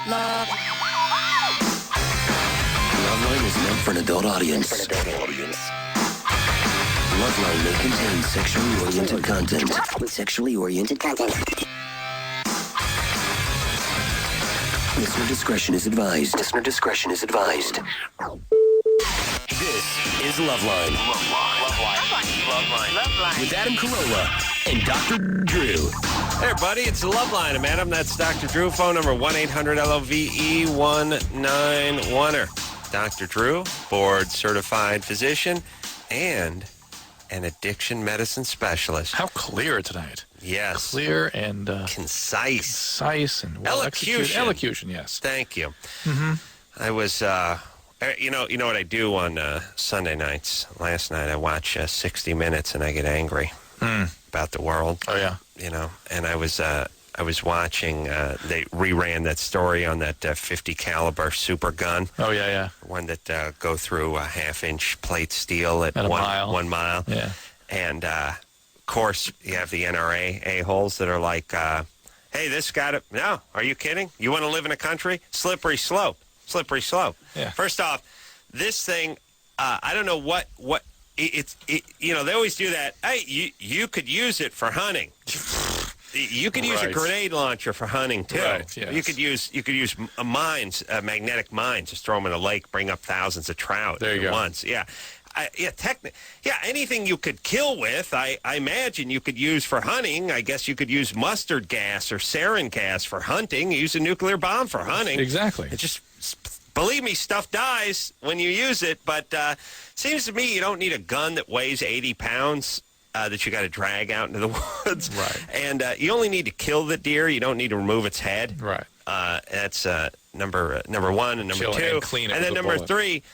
Loveline is meant for an adult audience. Loveline may contain sexually oriented content. Listener discretion is advised. This is Loveline. Loveline. With Adam Carolla and Dr. Drew. Hey, everybody, it's the Loveline. I'm Adam. That's Dr. Drew. Phone number 1-800-LOVE-191er. Dr. Drew, board-certified physician and an addiction medicine specialist. How clear tonight. Yes. Clear and concise and elocution. Elocution, yes. Thank you. Mm-hmm. I was, you know what I do on Sunday nights? Last night I watch 60 Minutes and I get angry about the world. Oh, yeah. You know, and I was watching, they reran that story on that 50 caliber super gun. Oh, yeah. One that go through a half-inch plate steel at a 1 mile. Yeah. And, of course, you have the NRA a-holes that are like, hey, this got it. No, are you kidding? You want to live in a country? Slippery slope. Yeah. First off, this thing, I don't know what you know, they always do that. Hey, you could use it for hunting. You could use a grenade launcher for hunting too. Right, yes. You could use mines, magnetic mines. Just throw them in a lake, bring up thousands of trout there you at go. once. Yeah, anything you could kill with, I imagine you could use for hunting. I guess you could use mustard gas or sarin gas for hunting. Use a nuclear bomb for hunting. Exactly. It just, believe me, stuff dies when you use it. But seems to me you don't need a gun that weighs 80 pounds. That you got to drag out into the woods. Right. And you only need to kill the deer. You don't need to remove its head. Right. That's number one and number Chill two. and clean it and then with a number bullet. three,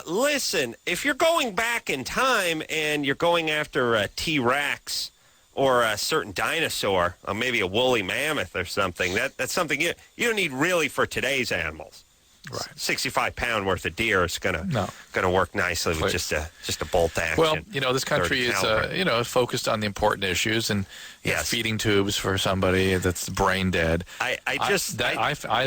listen, if you're going back in time and you're going after a T-Rex or a certain dinosaur, or maybe a woolly mammoth or something, that's something you don't need really for today's animals. Right. 65-pound worth of deer is gonna work nicely with just a bolt action. Well, you know, this country is focused on the important issues and feeding tubes for somebody that's brain dead. I had to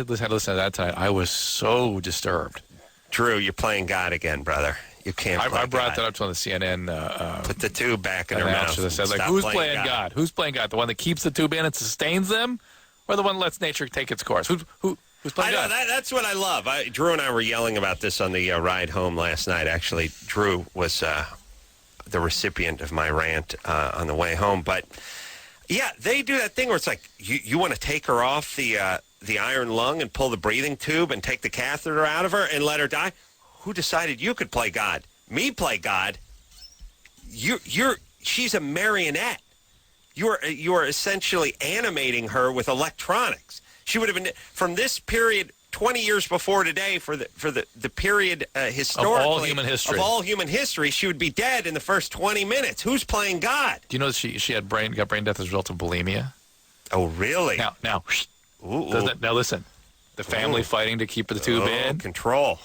listen to that tonight. I was so disturbed. Drew, you're playing God again, brother. You can't. I brought that up to on the CNN. Put the tube back in their mouth. I said, like, who's playing God? Who's playing God? The one that keeps the tube in and sustains them, or the one that lets nature take its course? Who's playing God? That's what I love. Drew and I were yelling about this on the ride home last night. Actually, Drew was the recipient of my rant on the way home. But, yeah, they do that thing where it's like, you want to take her off the iron lung and pull the breathing tube and take the catheter out of her and let her die? Who decided you could play God? Me play God? She's a marionette. You're essentially animating her with electronics. She would have been, from this period 20 years before today, for the period historically of all human history, she would be dead in the first 20 minutes. Who's playing God? Do you know that she got brain death as a result of bulimia? Oh, really? Now, now listen. The family fighting to keep the tube in. Control.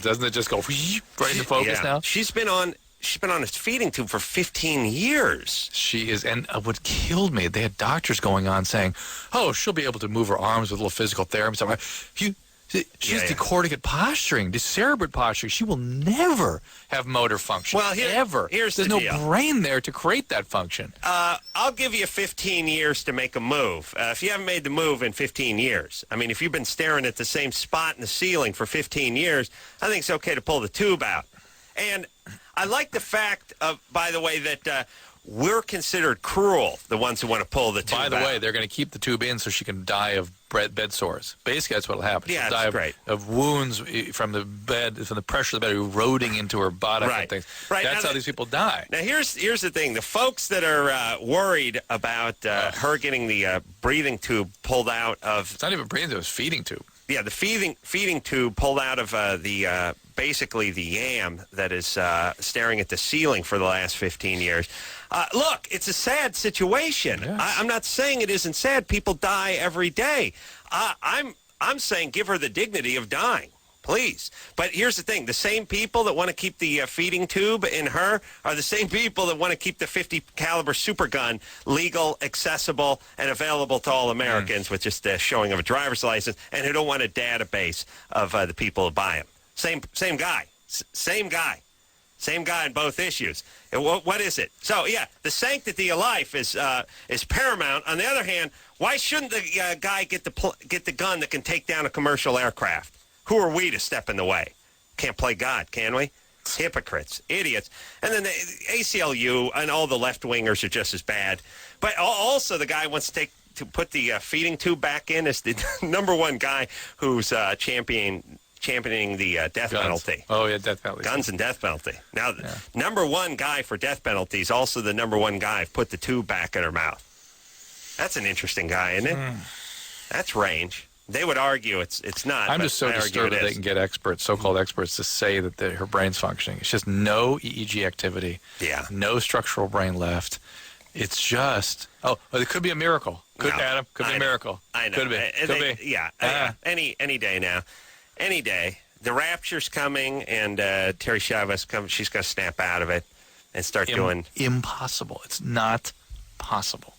Doesn't it just go right into focus now? She's been on a feeding tube for 15 years. She is, and what killed me, they had doctors going on saying, "Oh, she'll be able to move her arms with a little physical therapy." So she's decorticate posturing, decerebrate posturing. She will never have motor function. Well, there's no brain there to create that function. I'll give you 15 years to make a move. If you haven't made the move in 15 years, I mean, if you've been staring at the same spot in the ceiling for 15 years, I think it's okay to pull the tube out. And I like the fact, by the way, that we're considered cruel, the ones who want to pull the tube out. By the way, they're going to keep the tube in so she can die of bed sores. Basically, that's what will happen. Yeah, She'll that's die of wounds from the pressure of the bed eroding into her body and things. Right. That's how these people die. Now, here's the thing. The folks that are worried about her getting the breathing tube pulled out of... It's not even breathing tube, it's feeding tube. Yeah, the feeding tube pulled out of basically the yam that is staring at the ceiling for the last 15 years. Look, it's a sad situation. Yes. I'm not saying it isn't sad. People die every day. I'm saying give her the dignity of dying. Please. But here's the thing. The same people that want to keep the feeding tube in her are the same people that want to keep the 50 caliber super gun legal, accessible, and available to all Americans with just the showing of a driver's license, and who don't want a database of the people who buy them. Same guy. Same guy. Same guy in both issues. And what is it? So, yeah, the sanctity of life is paramount. On the other hand, why shouldn't the guy get the gun that can take down a commercial aircraft? Who are we to step in the way? Can't play God, can we? Hypocrites, idiots. And then the ACLU and all the left-wingers are just as bad. But also the guy wants to put the feeding tube back in as the number one guy who's championing the death penalty. Oh, yeah, death penalty. Guns and death penalty. Now, the number one guy for death penalty is also the number one guy who put the tube back in her mouth. That's an interesting guy, isn't it? That's range. They would argue it's not. I'm just so disturbed that they can get experts, so-called experts, to say that her brain's functioning. It's just no EEG activity. Yeah. No structural brain left. It's just, it could be a miracle. Adam, could be a miracle. I know. Could be. Yeah. Any day now. Any day. The rapture's coming, and Terry Chavez comes. She's going to snap out of it and start doing. Impossible. It's not possible.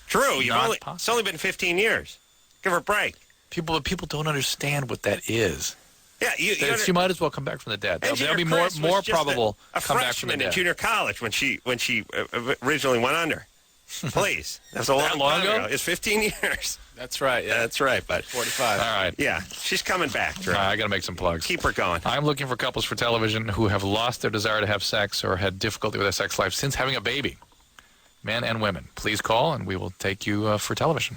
True. It's only been 15 years. Give her a break. People don't understand what that is. Yeah, she might as well come back from the dead. That'll be more probable. A come back from the freshman dead. in junior college when she originally went under. Please, that was a long time ago. It's 15 years. That's right. Yeah, that's right. But 45. All right. Yeah, she's coming back. Drew. I got to make some plugs. Keep her going. I'm looking for couples for television who have lost their desire to have sex or had difficulty with their sex life since having a baby. Men and women, please call and we will take you for television.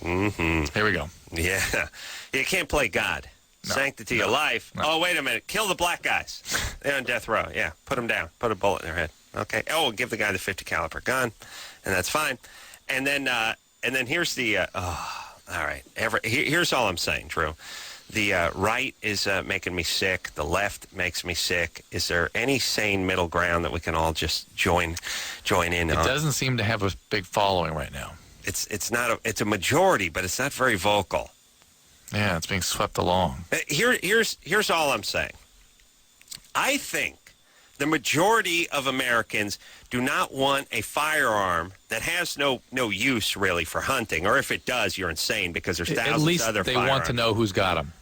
Mm-hmm. Here we go. Yeah, you can't play God. No. Sanctity of life. No. Oh, wait a minute. Kill the black guys. They're on death row. Yeah, put them down. Put a bullet in their head. Okay. Oh, give the guy the 50 caliber gun, and that's fine. And then here's the. All right. Here's all I'm saying, Drew. The right is making me sick. The left makes me sick. Is there any sane middle ground that we can all just join in on? It doesn't seem to have a big following right now. It's a majority, but it's not very vocal. Yeah, it's being swept along. Here's all I'm saying. I think the majority of Americans do not want a firearm that has no use really for hunting, or if it does, you're insane because there's thousands of other firearms. At least they want to know who's got them.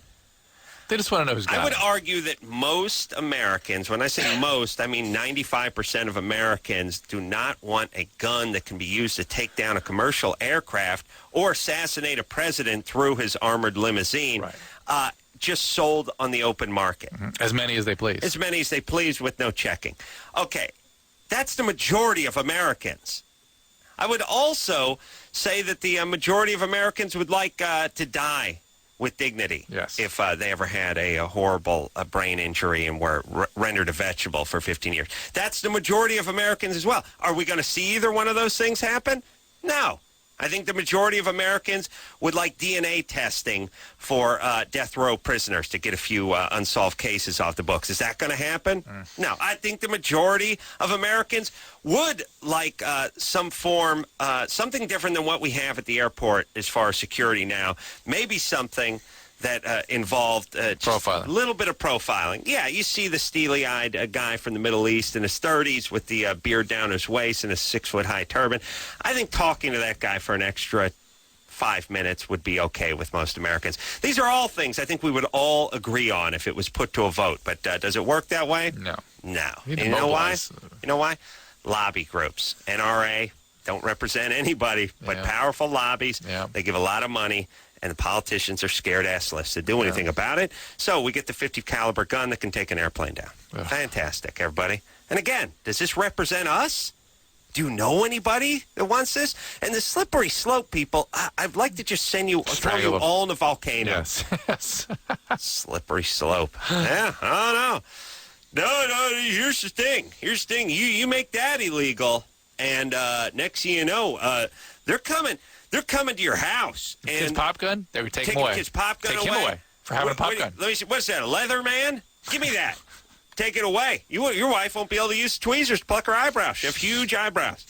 They just want to know who's got them. I would argue that most Americans, when I say most, I mean 95% of Americans do not want a gun that can be used to take down a commercial aircraft or assassinate a president through his armored limousine, just sold on the open market. Mm-hmm. As many as they please. As many as they please with no checking. Okay, that's the majority of Americans. I would also say that the majority of Americans would like to die with dignity. Yes. If they ever had a horrible brain injury and were rendered a vegetable for 15 years. That's the majority of Americans as well. Are we going to see either one of those things happen? No. I think the majority of Americans would like DNA testing for death row prisoners to get a few unsolved cases off the books. Is that going to happen? No. I think the majority of Americans would like some form, something different than what we have at the airport as far as security now. Maybe something that involved just a little bit of profiling. Yeah, you see the steely-eyed guy from the Middle East in his 30s with the beard down his waist and a 6-foot-high turban. I think talking to that guy for an extra 5 minutes would be okay with most Americans. These are all things I think we would all agree on if it was put to a vote. But does it work that way? No. No. You know why? You know why? Lobby groups. NRA don't represent anybody but powerful lobbies. Yeah. They give a lot of money. And the politicians are scared-assless to do anything about it. So we get the 50 caliber gun that can take an airplane down. Ugh. Fantastic, everybody. And again, does this represent us? Do you know anybody that wants this? And the slippery slope people, I'd like to just throw you all in the volcano. Yes. Slippery slope. Yeah, I don't know. No, here's the thing. You make that illegal, and next thing you know, they're coming. They're coming to your house. And his pop gun? They would take him away. His pop gun take him away for having a pop gun. Let me see. What's that, a leather man? Give me that. Take it away. Your wife won't be able to use tweezers to pluck her eyebrows. She has huge eyebrows.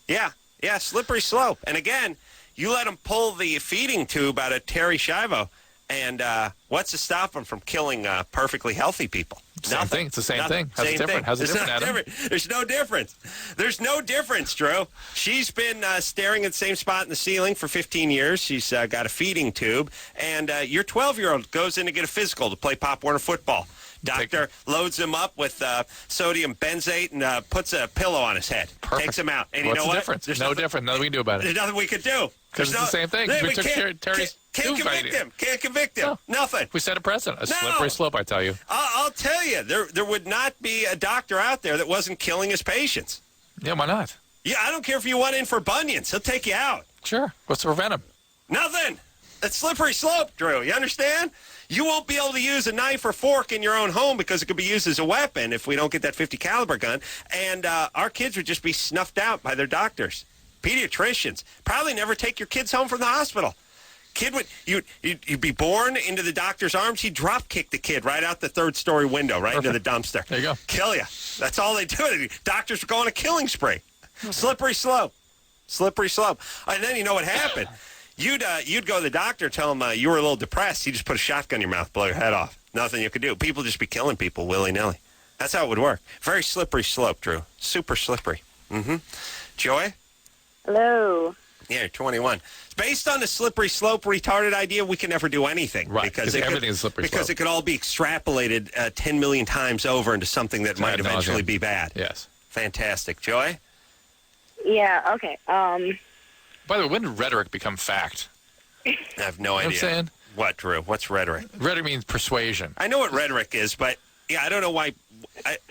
Yeah, slippery slope. And again, you let them pull the feeding tube out of Terry Schiavo. And what's to stop them from killing perfectly healthy people? Same Nothing. thing. It's the same Nothing. thing. How's it different? How's it different, Adam? There's no difference. There's no difference, Drew. She's been staring at the same spot in the ceiling for 15 years. She's got a feeding tube. And your 12-year-old goes in to get a physical to play Pop Warner football. Doctor loads him up with sodium benzate and puts a pillow on his head. Perfect. Takes him out. And What's you know the what? difference? There's no difference. Nothing we can do about it. There's nothing we could do. Because it's the same thing. We took Terry's can't convict him. Can't convict him. No. Nothing. We set a precedent. A slippery slope, I tell you. I'll tell you, there would not be a doctor out there that wasn't killing his patients. Yeah, why not? Yeah, I don't care if you went in for bunions. He'll take you out. Sure. What's to prevent him? Nothing. It's slippery slope, Drew. You understand? You won't be able to use a knife or fork in your own home because it could be used as a weapon if we don't get that 50 caliber gun. And our kids would just be snuffed out by their doctors. Pediatricians probably never take your kids home from the hospital. Kid would you'd be born into the doctor's arms. He'd drop kick the kid right out the third-story window, right into the dumpster. There you go. Kill you. That's all they do. Doctors would go on a killing spree. Slippery slope. Slippery slope. And then you know what happened? You'd go to the doctor, tell him you were a little depressed. He just put a shotgun in your mouth, blow your head off. Nothing you could do. People just be killing people willy-nilly. That's how it would work. Very slippery slope, Drew. Super slippery. Mm-hmm. Joy? Hello. Yeah, you're 21. Based on the slippery slope retarded idea, we can never do anything. Right, because everything is slippery slope. Because it could all be extrapolated 10 million times over into something that might eventually be bad. Yes. Fantastic. Joy? Yeah, okay. By the way, when did rhetoric become fact? I have no idea. You know what I'm saying? What, Drew? What's rhetoric? Rhetoric means persuasion. I know what rhetoric is, but yeah, I don't know why.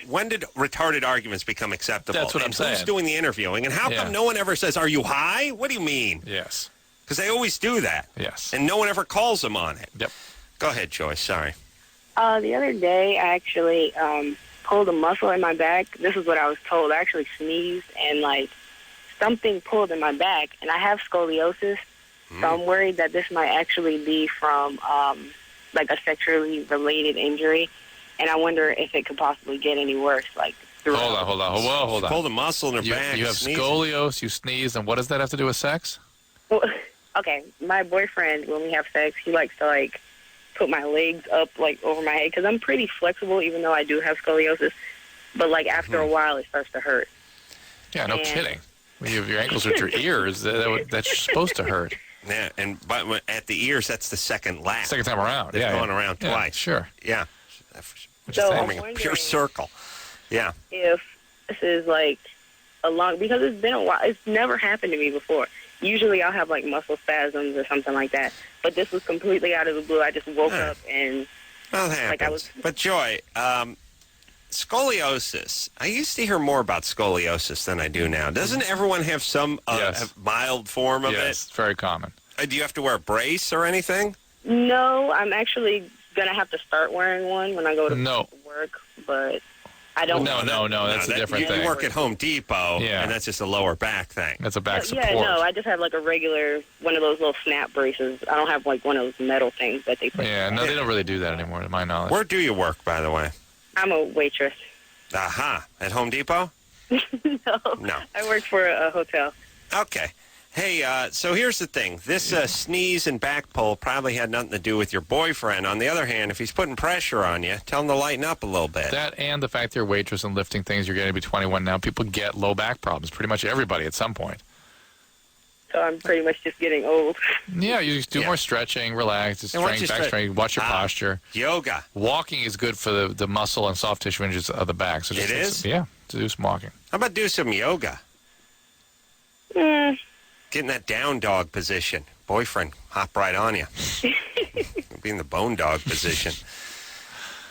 When did retarded arguments become acceptable? That's what I'm saying. Who's doing the interviewing? And how come no one ever says, "Are you high?" What do you mean? Yes. Because they always do that. Yes. And no one ever calls them on it. Yep. Go ahead, Joyce. Sorry. The other day, I actually pulled a muscle in my back. This is what I was told. I actually sneezed and, something pulled in my back. And I have scoliosis, so I'm worried that this might actually be from, a sexually related injury. And I wonder if it could possibly get any worse, through. Hold on. Pulled a muscle in her back. You have scoliosis, you sneeze, and what does that have to do with sex? Well, okay, my boyfriend, when we have sex, he likes to, put my legs up, over my head, because I'm pretty flexible, even though I do have scoliosis. But, after a while, it starts to hurt. Yeah, no kidding. When you have your ankles with your ears, that's supposed to hurt. Yeah, but at the ears, that's the second lap. Second time around. They're going around twice. Sure. Yeah. So forming a pure circle. Yeah. If this is, because it's been a while. It's never happened to me before. Usually I'll have, muscle spasms or something like that. But this was completely out of the blue. I just woke up and... Well, that happens. But, Joy, scoliosis. I used to hear more about scoliosis than I do now. Doesn't everyone have some mild form of it? Yes, very common. Do you have to wear a brace or anything? No, I'm actually going to have to start wearing one when I go to work, but I don't... No, that's a different thing. You work at Home Depot, and that's just a lower back thing. That's a back support. Yeah, no, I just have a regular, one of those little snap braces. I don't have one of those metal things that they put in. No, they don't really do that anymore, to my knowledge. Where do you work, by the way? I'm a waitress. Aha. At Home Depot? No. I work for a hotel. Okay. Hey, so here's the thing. This sneeze and back pull probably had nothing to do with your boyfriend. On the other hand, if he's putting pressure on you, tell him to lighten up a little bit. That and the fact that you're a waitress and lifting things, you're getting to be 21 now. People get low back problems. Pretty much everybody at some point. So I'm pretty much just getting old. Yeah, you just do more stretching, relax, strength, back strength, watch your posture. Yoga. Walking is good for the muscle and soft tissue injuries of the back. So just it is? Yeah, to do some walking. How about do some yoga? Mm. Get in that down dog position. Boyfriend, hop right on you. Be in the bone dog position.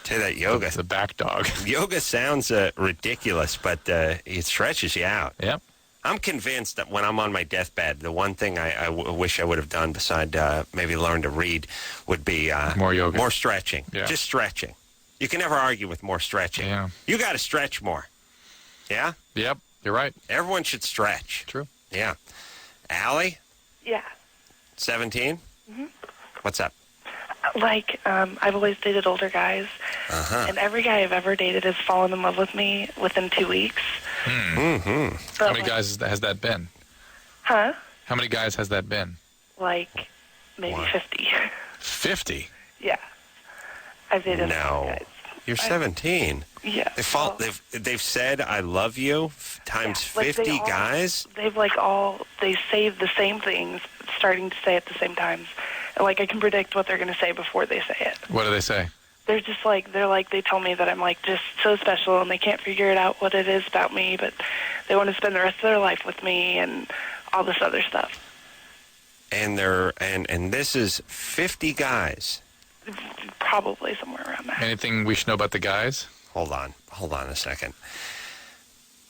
Tell you that yoga. It's the back dog. Yoga sounds ridiculous, but it stretches you out. Yep. I'm convinced that when I'm on my deathbed, the one thing I wish I would have done beside maybe learn to read would be more yoga. More stretching. Yeah. Just stretching. You can never argue with more stretching. Yeah. You got to stretch more. Yeah? Yep, you're right. Everyone should stretch. True. Yeah. Allie? Yeah. 17? Mm-hmm. What's up? I've always dated older guys, and every guy I've ever dated has fallen in love with me within 2 weeks. Mm-hmm. But How many guys has that been? Huh? How many guys has that been? Maybe 50. 50? Yeah. I've dated a lot of No. guys. You're 17. Yeah. They've said I love you times 50 guys. They say the same things, starting to say at the same times. And like I can predict what they're going to say before they say it. What do they say? They're just like they tell me that I'm like just so special and they can't figure it out what it is about me, but they want to spend the rest of their life with me and all this other stuff. And this is 50 guys. Probably somewhere around there. Anything we should know about the guys? Hold on a second.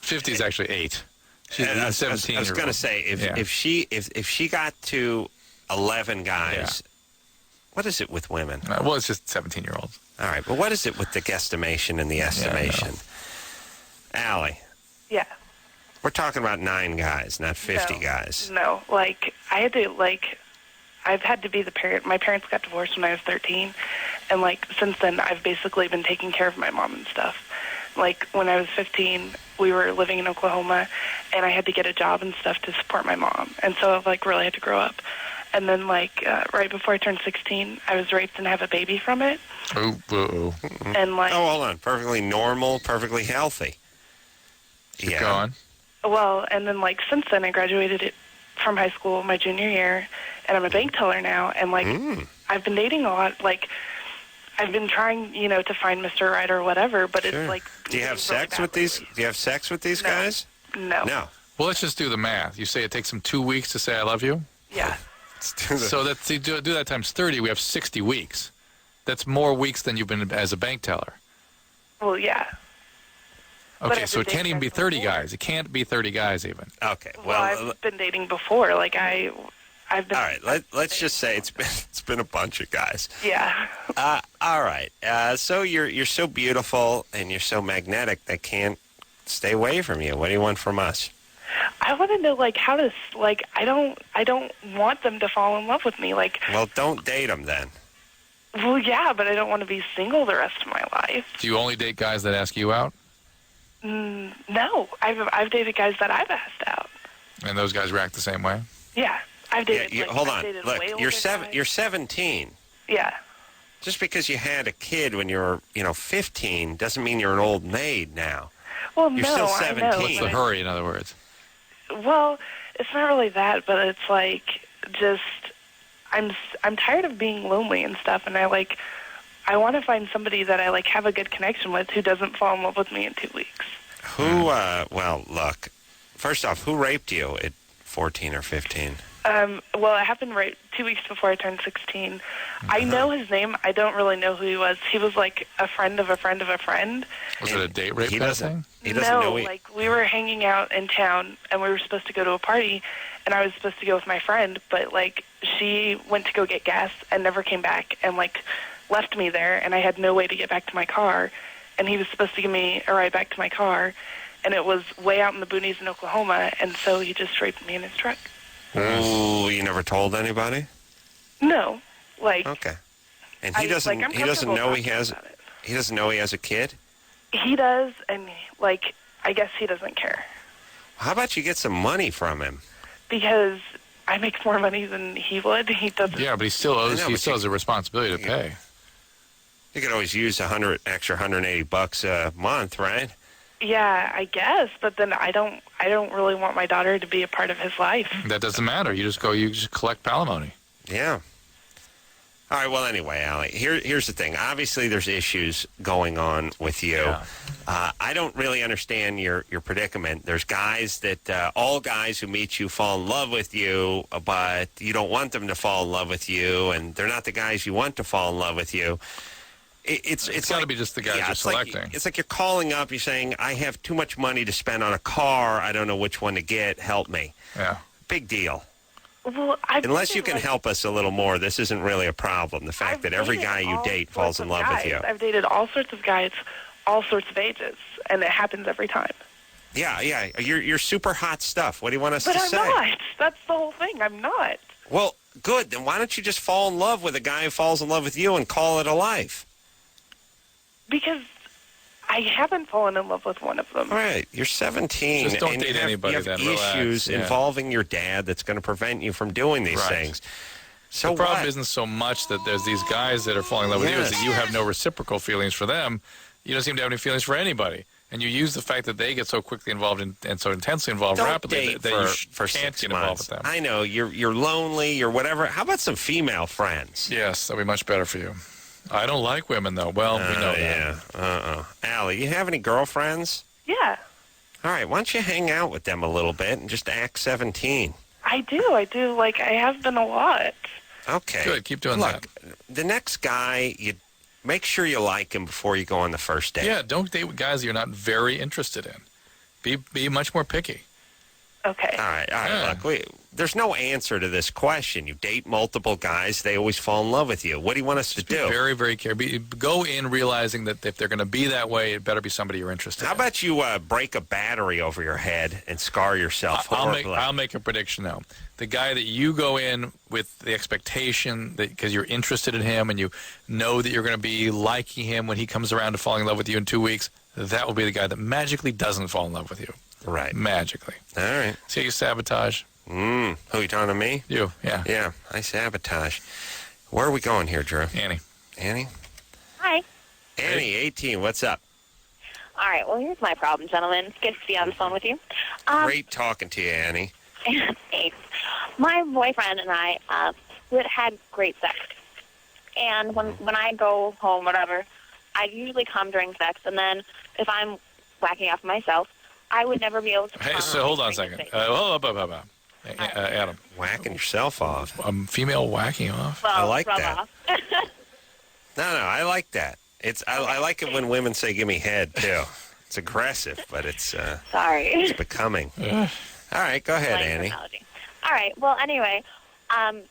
50 is actually 8. She's 17. I was going to say if she got to 11 guys, what is it with women? Well, it's just 17-year-olds. All right, but what is it with the guesstimation and the estimation? Allie. Yeah. We're talking about 9 guys, not 50 guys. No, I've had to be the parent. My parents got divorced when I was 13, and since then I've basically been taking care of my mom and stuff. Like when I was 15, we were living in Oklahoma, and I had to get a job and stuff to support my mom, and so I've really had to grow up. And then right before I turned 16, I was raped and have a baby from it. Oh. And hold on, perfectly normal, perfectly healthy. Keep going. Well, and then since then I graduated from high school my junior year, and I'm a bank teller now, and I've been dating a lot. I've been trying, to find Mr. Right or whatever, but sure. it's Do you have sex with these? Do you have sex with these guys? No. No. Well, let's just do the math. You say it takes them 2 weeks to say I love you? Yeah. So that's do that times 30. We have 60 weeks. That's more weeks than you've been as a bank teller. Well, yeah. Okay, so it can't even be 30 guys. It can't be 30 guys even. Okay. Well, I've been dating before. I've been. All right. Let's just say it's been a bunch of guys. Yeah. All right. So you're so beautiful and you're so magnetic. They can't stay away from you. What do you want from us? I want to know how to I don't want them to fall in love with me. Well, don't date them then. Well, yeah, but I don't want to be single the rest of my life. Do you only date guys that ask you out? No, I've dated guys that I've asked out. And those guys react the same way? Yeah, I've dated. Hold on. Look, you're 17. Yeah. Just because you had a kid when you were, 15 doesn't mean you're an old maid now. Well, you're still 17. I know, What's the hurry, in other words? Well, it's not really that, but it's just I'm tired of being lonely and stuff, and I want to find somebody that I have a good connection with who doesn't fall in love with me in 2 weeks. Well, look, first off, who raped you at 14 or 15? Well, it happened right 2 weeks before I turned 16. I know his name. I don't really know who he was. He was a friend of a friend of a friend. Was it a date rape kind of thing? He doesn't know. We were hanging out in town, and we were supposed to go to a party, and I was supposed to go with my friend, but she went to go get gas and never came back, and left me there, and I had no way to get back to my car, and he was supposed to give me a ride back to my car, and it was way out in the boonies in Oklahoma, and so he just raped me in his truck. Ooh, you never told anybody? No, okay, and he doesn't know he doesn't know he has a kid. He does, and I guess he doesn't care. How about you get some money from him? Because I make more money than he would. He doesn't. Yeah, but he still has a responsibility to pay. You could always use extra $180 a month, right? Yeah, I guess, but then I don't really want my daughter to be a part of his life. That doesn't matter. You just collect palimony. Yeah. All right, well, anyway, Allie, here's the thing. Obviously, there's issues going on with you. Yeah. I don't really understand your predicament. There's guys that all guys who meet you fall in love with you, but you don't want them to fall in love with you, and they're not the guys you want to fall in love with you. It's got to be just the guys you're selecting. It's like you're calling up, you're saying, I have too much money to spend on a car. I don't know which one to get. Help me. Yeah. Big deal. Well, unless you can help us a little more, this isn't really a problem. The fact that every guy you date falls in love with you. I've dated all sorts of guys, all sorts of ages, and it happens every time. Yeah. You're super hot stuff. What do you want us to say? But I'm not. That's the whole thing. I'm not. Well, good. Then why don't you just fall in love with a guy who falls in love with you and call it a life? Because I haven't fallen in love with one of them. All right, you're 17. Just don't date anybody. You have issues involving your dad that's going to prevent you from doing these things. So the problem what? isn't so much that there's these guys that are falling in love with you, is Yes. that you have no reciprocal feelings for them. You don't seem to have any feelings for anybody. And you use the fact that they get so quickly involved and so intensely involved Don't rapidly date that you for can't 6 get involved months. with them. I know you're lonely, you're whatever. How about some female friends? Yes, that'd be much better for you. I don't like women, though. Well, we know that. Yeah. Allie, you have any girlfriends? Yeah, All right, why don't you hang out with them a little bit and just act 17? I do. Like, I have been a lot. Okay. Good, keep doing Look, the next guy, you make sure you like him before you go on the first date. Yeah, don't date with guys you're not very interested in. Be much more picky. Okay. All right. Yeah. Look, there's no answer to this question. You date multiple guys, they always fall in love with you. What do you want us to Be do? very, very careful. Go in realizing that if they're going to be that way, it better be somebody you're interested How in. about you break a battery over your head and scar yourself horribly? I'll make a prediction now. The guy that you go in with the expectation that because you're interested in him and you know that you're going to be liking him when he comes around to falling in love with you in 2 weeks, that will be the guy that magically doesn't fall in love with you. Right. Magically. All right. See how you sabotage? Who, you talking to me? You, yeah. Yeah, I sabotage. Where are we going here, Drew? Annie. Annie? Hi. Annie, 18, what's up? All right. Well, here's my problem, gentlemen. It's good to be on the phone with you. Great talking to you, Annie. Thanks. My boyfriend and I had great sex, and when I go home, whatever, I usually come during sex, and then if I'm whacking off myself, I would never be able to. Hey, so hold on a second. Hold up. Adam, Whacking yourself off. female whacking off? Well, I like rub that. off. No, I like that. I like it when women say "give me head" too. It's aggressive, but it's Sorry. becoming. All right, go ahead, Slang Annie. terminology. All right. Well, anyway,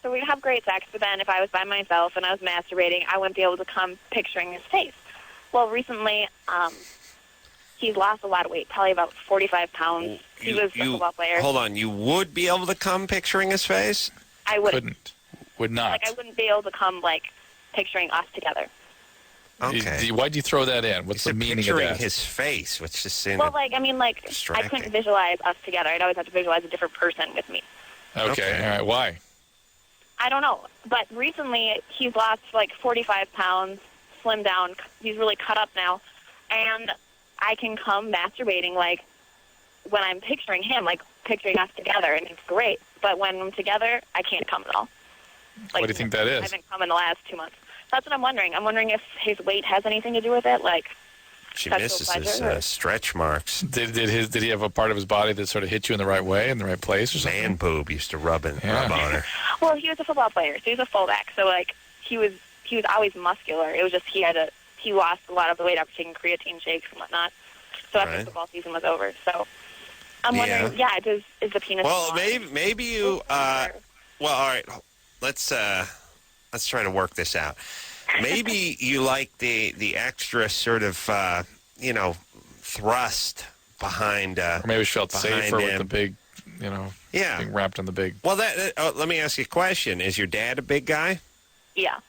so we'd have great sex, but then if I was by myself and I was masturbating, I wouldn't be able to come picturing his face. Well, recently, he's lost a lot of weight, probably about 45 pounds. He was a football player. Hold on, you would be able to come picturing his face? I would Couldn't. Would not. I wouldn't be able to come picturing us together. Okay. Why'd you throw that in? What's You the said meaning of picturing that? his face, which just seemed Well, I distracting. couldn't visualize us together. I'd always have to visualize a different person with me. Okay, all right. Why? I don't know. But recently, he's lost 45 pounds, slimmed down. He's really cut up now. And I can come masturbating when I'm picturing him, picturing us together, and it's great. But when I'm together, I can't come at all. What do you think that I is? haven't come in the last 2 months. That's what I'm wondering. I'm wondering if his weight has anything to do with it. She sexual misses pleasure, or- his stretch marks. Did he have a part of his body that sort of hit you in the right way, in the right place or something? Man boob used to rub on her. Well, he was a football player, so he was a fullback. So he was always muscular. It was just he lost a lot of the weight after taking creatine shakes and whatnot. So after Right. football season was over, so I'm wondering. Yeah, is the penis? Well, smaller? maybe you. Well, all right. Let's try to work this out. Maybe you like the extra sort of thrust behind. Or maybe she felt behind safer with him. the big, Yeah. being wrapped in the big. Well, let me ask you a question. Is your dad a big guy? Yeah.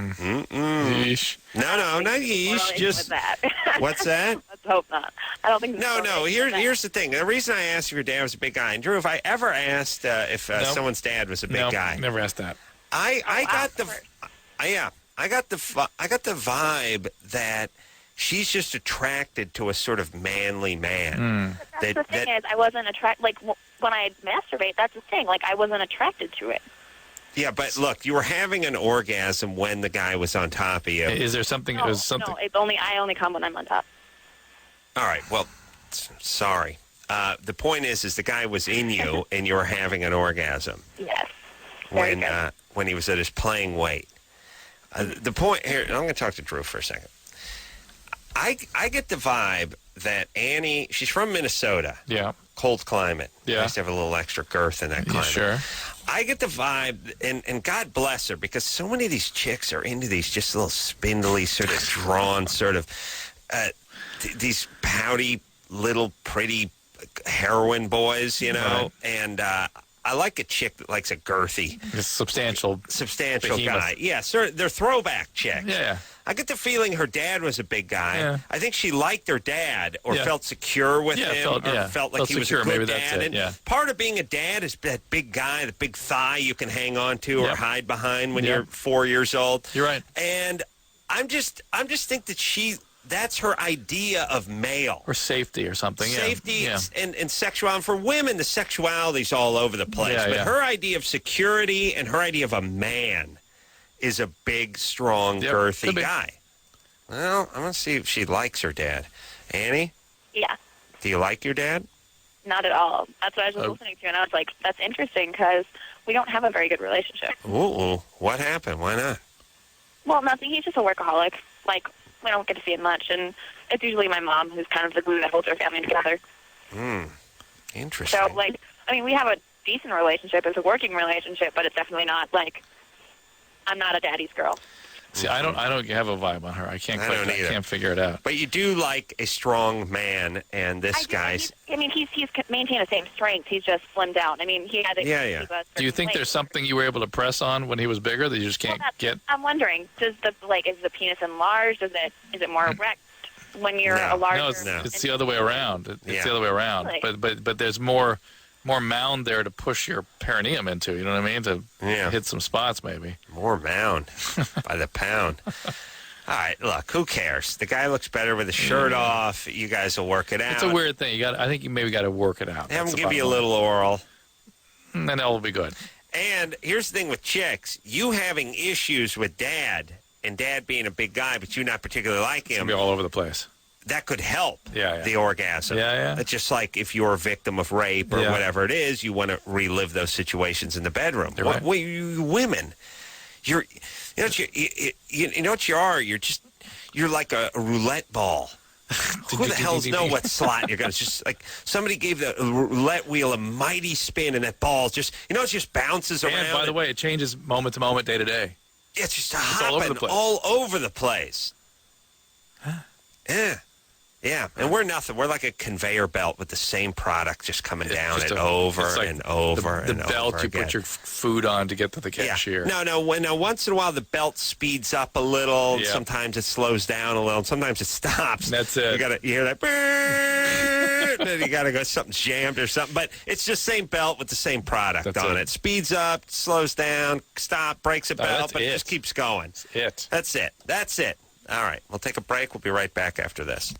Yeesh. No, not Well, yeesh. it's Just with that. what's that? Let's hope not. I don't think. No. Here's the thing. The reason I asked if your dad was a big guy, and Drew, if I ever asked if No. someone's dad was a big No, guy, never asked that. I got the first. I got the vibe that she's just attracted to a sort of manly man. That's the thing is, I wasn't attracted. When I masturbate, that's the thing. I wasn't attracted to it. Yeah, but look, you were having an orgasm when the guy was on top of you. Is there something? No, is something? no, I only come when I'm on top. All right. Well, sorry. The point is the guy was in you, and you were having an orgasm Yes. Very good. when he was at his playing weight. The point here, I'm going to talk to Drew for a second. I get the vibe that Annie, she's from Minnesota. Yeah. Cold climate. Yeah. Nice to have a little extra girth in that Yeah, climate. sure. I get the vibe, and God bless her, because so many of these chicks are into these just little spindly, sort of drawn, sort of these pouty, little pretty heroin boys, Right. And I like a chick that likes a girthy, It's substantial substantial behemoth. guy. Yeah, sir, they're throwback chicks. Yeah. I get the feeling her dad was a big guy. Yeah. I think she liked her dad or Yeah. felt secure with Yeah, him felt- or yeah. felt like Felt he was secure, a good maybe that's dad. it, And yeah. part of being a dad is that big guy, the big thigh you can hang on to or Yep. hide behind when Yep. you're 4 years old. You're right. And I'm just think that that's her idea of male. Or safety or something. Safety Yeah. and sexuality. For women, the sexuality's all over the place. Yeah, but yeah. her idea of security and her idea of a man is a big, strong, Yep, girthy could be. guy. Well, I'm going to see if she likes her dad. Annie, Yeah, do you like your dad? not at all. That's what I was just listening to, and I was like, that's interesting because we don't have a very good relationship. Ooh, what happened? Why not? Well, nothing. He's just a workaholic. Like, we don't get to see him much, and it's usually my mom who's kind of the glue that holds our family together. Interesting. So, like, I mean, we have a decent relationship. It's a working relationship, but it's definitely not, like, I'm not a daddy's girl. See, I don't have a vibe on her. I can't I don't either. can't figure it out. But you do like a strong man, and this guy's... He's maintained the same strength. He's just slimmed down. I mean, he had to Yeah. keep a Do you certain think weight. there's something you were able to press on when he was bigger that you just can't get? I'm wondering, is the penis enlarged? Is it more erect when you're No. a larger? It's the other way around. It's Yeah. the other way around. Really? But there's more mound there to push your perineum into. You know what I mean? To Yeah. hit some spots maybe. More mound by the pound. All right, look, who cares? The guy looks better with his shirt off. You guys will work it out. It's a weird thing. I think you maybe got to work it out. Have That's him the give you a bottom little oral. line. And that will be good. And here's the thing with chicks. You having issues with dad and dad being a big guy, but you not particularly like It's him, gonna be all over the place. that could help Yeah. the orgasm. Yeah. It's just like if you're a victim of rape or Yeah. whatever it is, you want to relive those situations in the bedroom. You're right. You women, you know what you are? You're like a roulette ball. Who the hell's know what slot you're going to? Just like somebody gave the roulette wheel a mighty spin, and that ball just, it just bounces around. And by the way, it changes moment to moment, day to day. It's just all over hopping the place. all over the place. Yeah, and we're nothing. We're like a conveyor belt with the same product just coming down Just and a- over it's like and over the and belt over you again. put your food on to get to the cashier. Yeah. No. Now, once in a while, the belt speeds up a little. Yeah. Sometimes it slows down a little. And sometimes it stops. That's it. You hear that. Brrrr, then you got to go. Something's jammed or something. But it's just same belt with the same product That's on it. it. Speeds up, slows down, stop, breaks a belt, that's but it it. just keeps going. It. That's it. That's it. All right. We'll take a break. We'll be right back after this.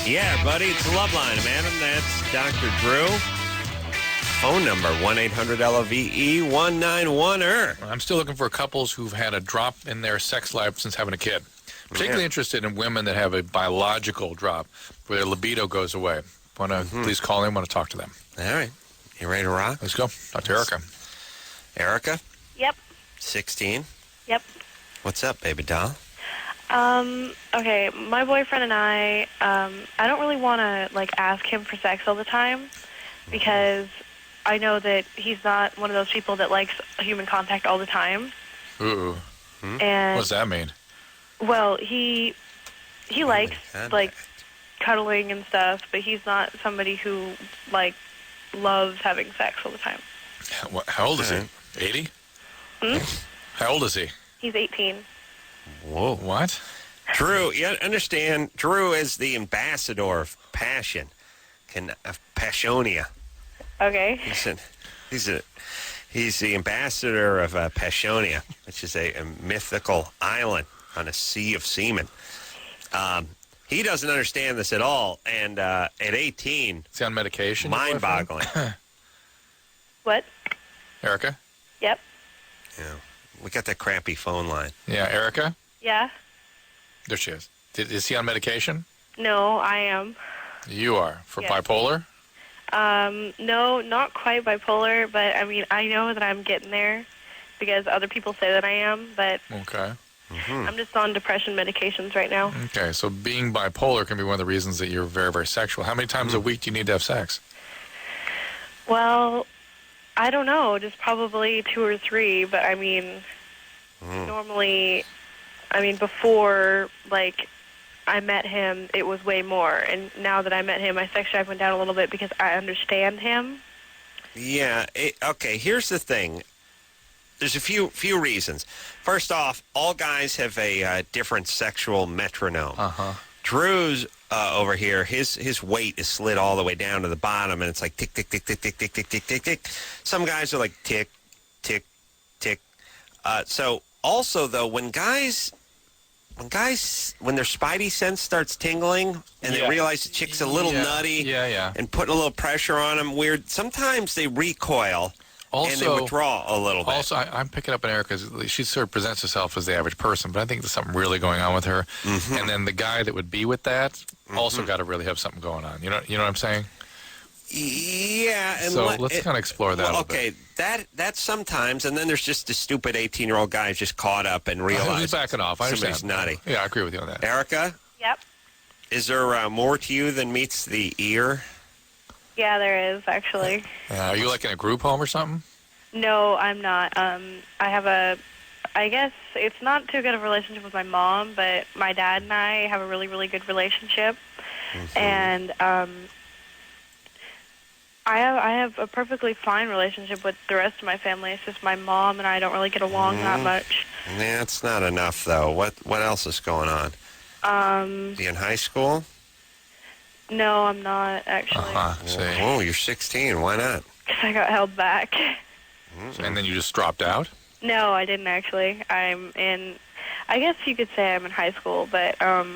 Yeah, buddy, it's Loveline, man, and that's Dr. Drew. Phone number, 1-800-LOVE-191-ER. I'm still looking for couples who've had a drop in their sex life since having a kid. Particularly interested in women that have a biological drop where their libido goes away. Want to please call in? Want to talk to them? All right. You ready to rock? Let's go. Dr. Erica. Erica, Yep. 16. Yep. What's up, baby doll? Okay, my boyfriend and I don't really want to, ask him for sex all the time because I know that he's not one of those people that likes human contact all the time. Ooh. And, What does that mean? well, he likes, contact. cuddling and stuff, but he's not somebody who, loves having sex all the time. How old is he? 80? How old is he? He's 18. Whoa. What? Drew, you understand, Drew is the ambassador of passion, of Passionia. Okay. He's the ambassador of Passionia, which is a mythical island on a sea of semen. He doesn't understand this at all, and at 18, Is he on medication? your boyfriend? mind-boggling. What? Erica? Yep. Yeah, we got that crappy phone line. Yeah, Erica? Yeah. There she is. Is he on medication? No, I am. You are. For Yes. bipolar? No, not quite bipolar, but I mean, I know that I'm getting there because other people say that I am, but Okay. I'm just on depression medications right now. Okay, so being bipolar can be one of the reasons that you're very, very sexual. How many times a week do you need to have sex? Well, I don't know, just probably 2 or 3, but I mean, normally, before, I met him, it was way more, and now that I met him, my sex drive went down a little bit because I understand him, Yeah. Okay. Here's the thing. There's a few reasons. First off, all guys have a different sexual metronome. Drew's over here, his weight is slid all the way down to the bottom, and it's like tick, tick, tick, tick, tick, tick, tick, tick, tick, tick. Some guys are like tick, tick, tick. So also though, when their spidey sense starts tingling and they realize the chick's a little nutty, and putting a little pressure on them, weird. Sometimes they recoil. Also, and they withdraw a little bit. Also, I'm picking up on Erica because she sort of presents herself as the average person, but I think there's something really going on with her. Mm-hmm. And then the guy that would be with that also got to really have something going on. You know what I'm saying? Yeah. And so let's kind of explore that a little bit. That's sometimes, and then there's just the stupid 18-year-old guy who's just caught up and realized he's backing off. I understand. Somebody's nutty. Yeah, I agree with you on that. Erica? Yep. Is there more to you than meets the ear? Yeah, there is, actually. Are you like in a group home or something? No, I'm not. I guess it's not too good of a relationship with my mom, but my dad and I have a really, really good relationship. Mm-hmm. And I have a perfectly fine relationship with the rest of my family. It's just my mom and I don't really get along that much. Yeah, it's not enough, though. What else is going on? Are you in high school? No, I'm not, actually. Oh, you're 16. Why not? Because I got held back. And then you just dropped out? No, I didn't, actually. I guess you could say I'm in high school, but I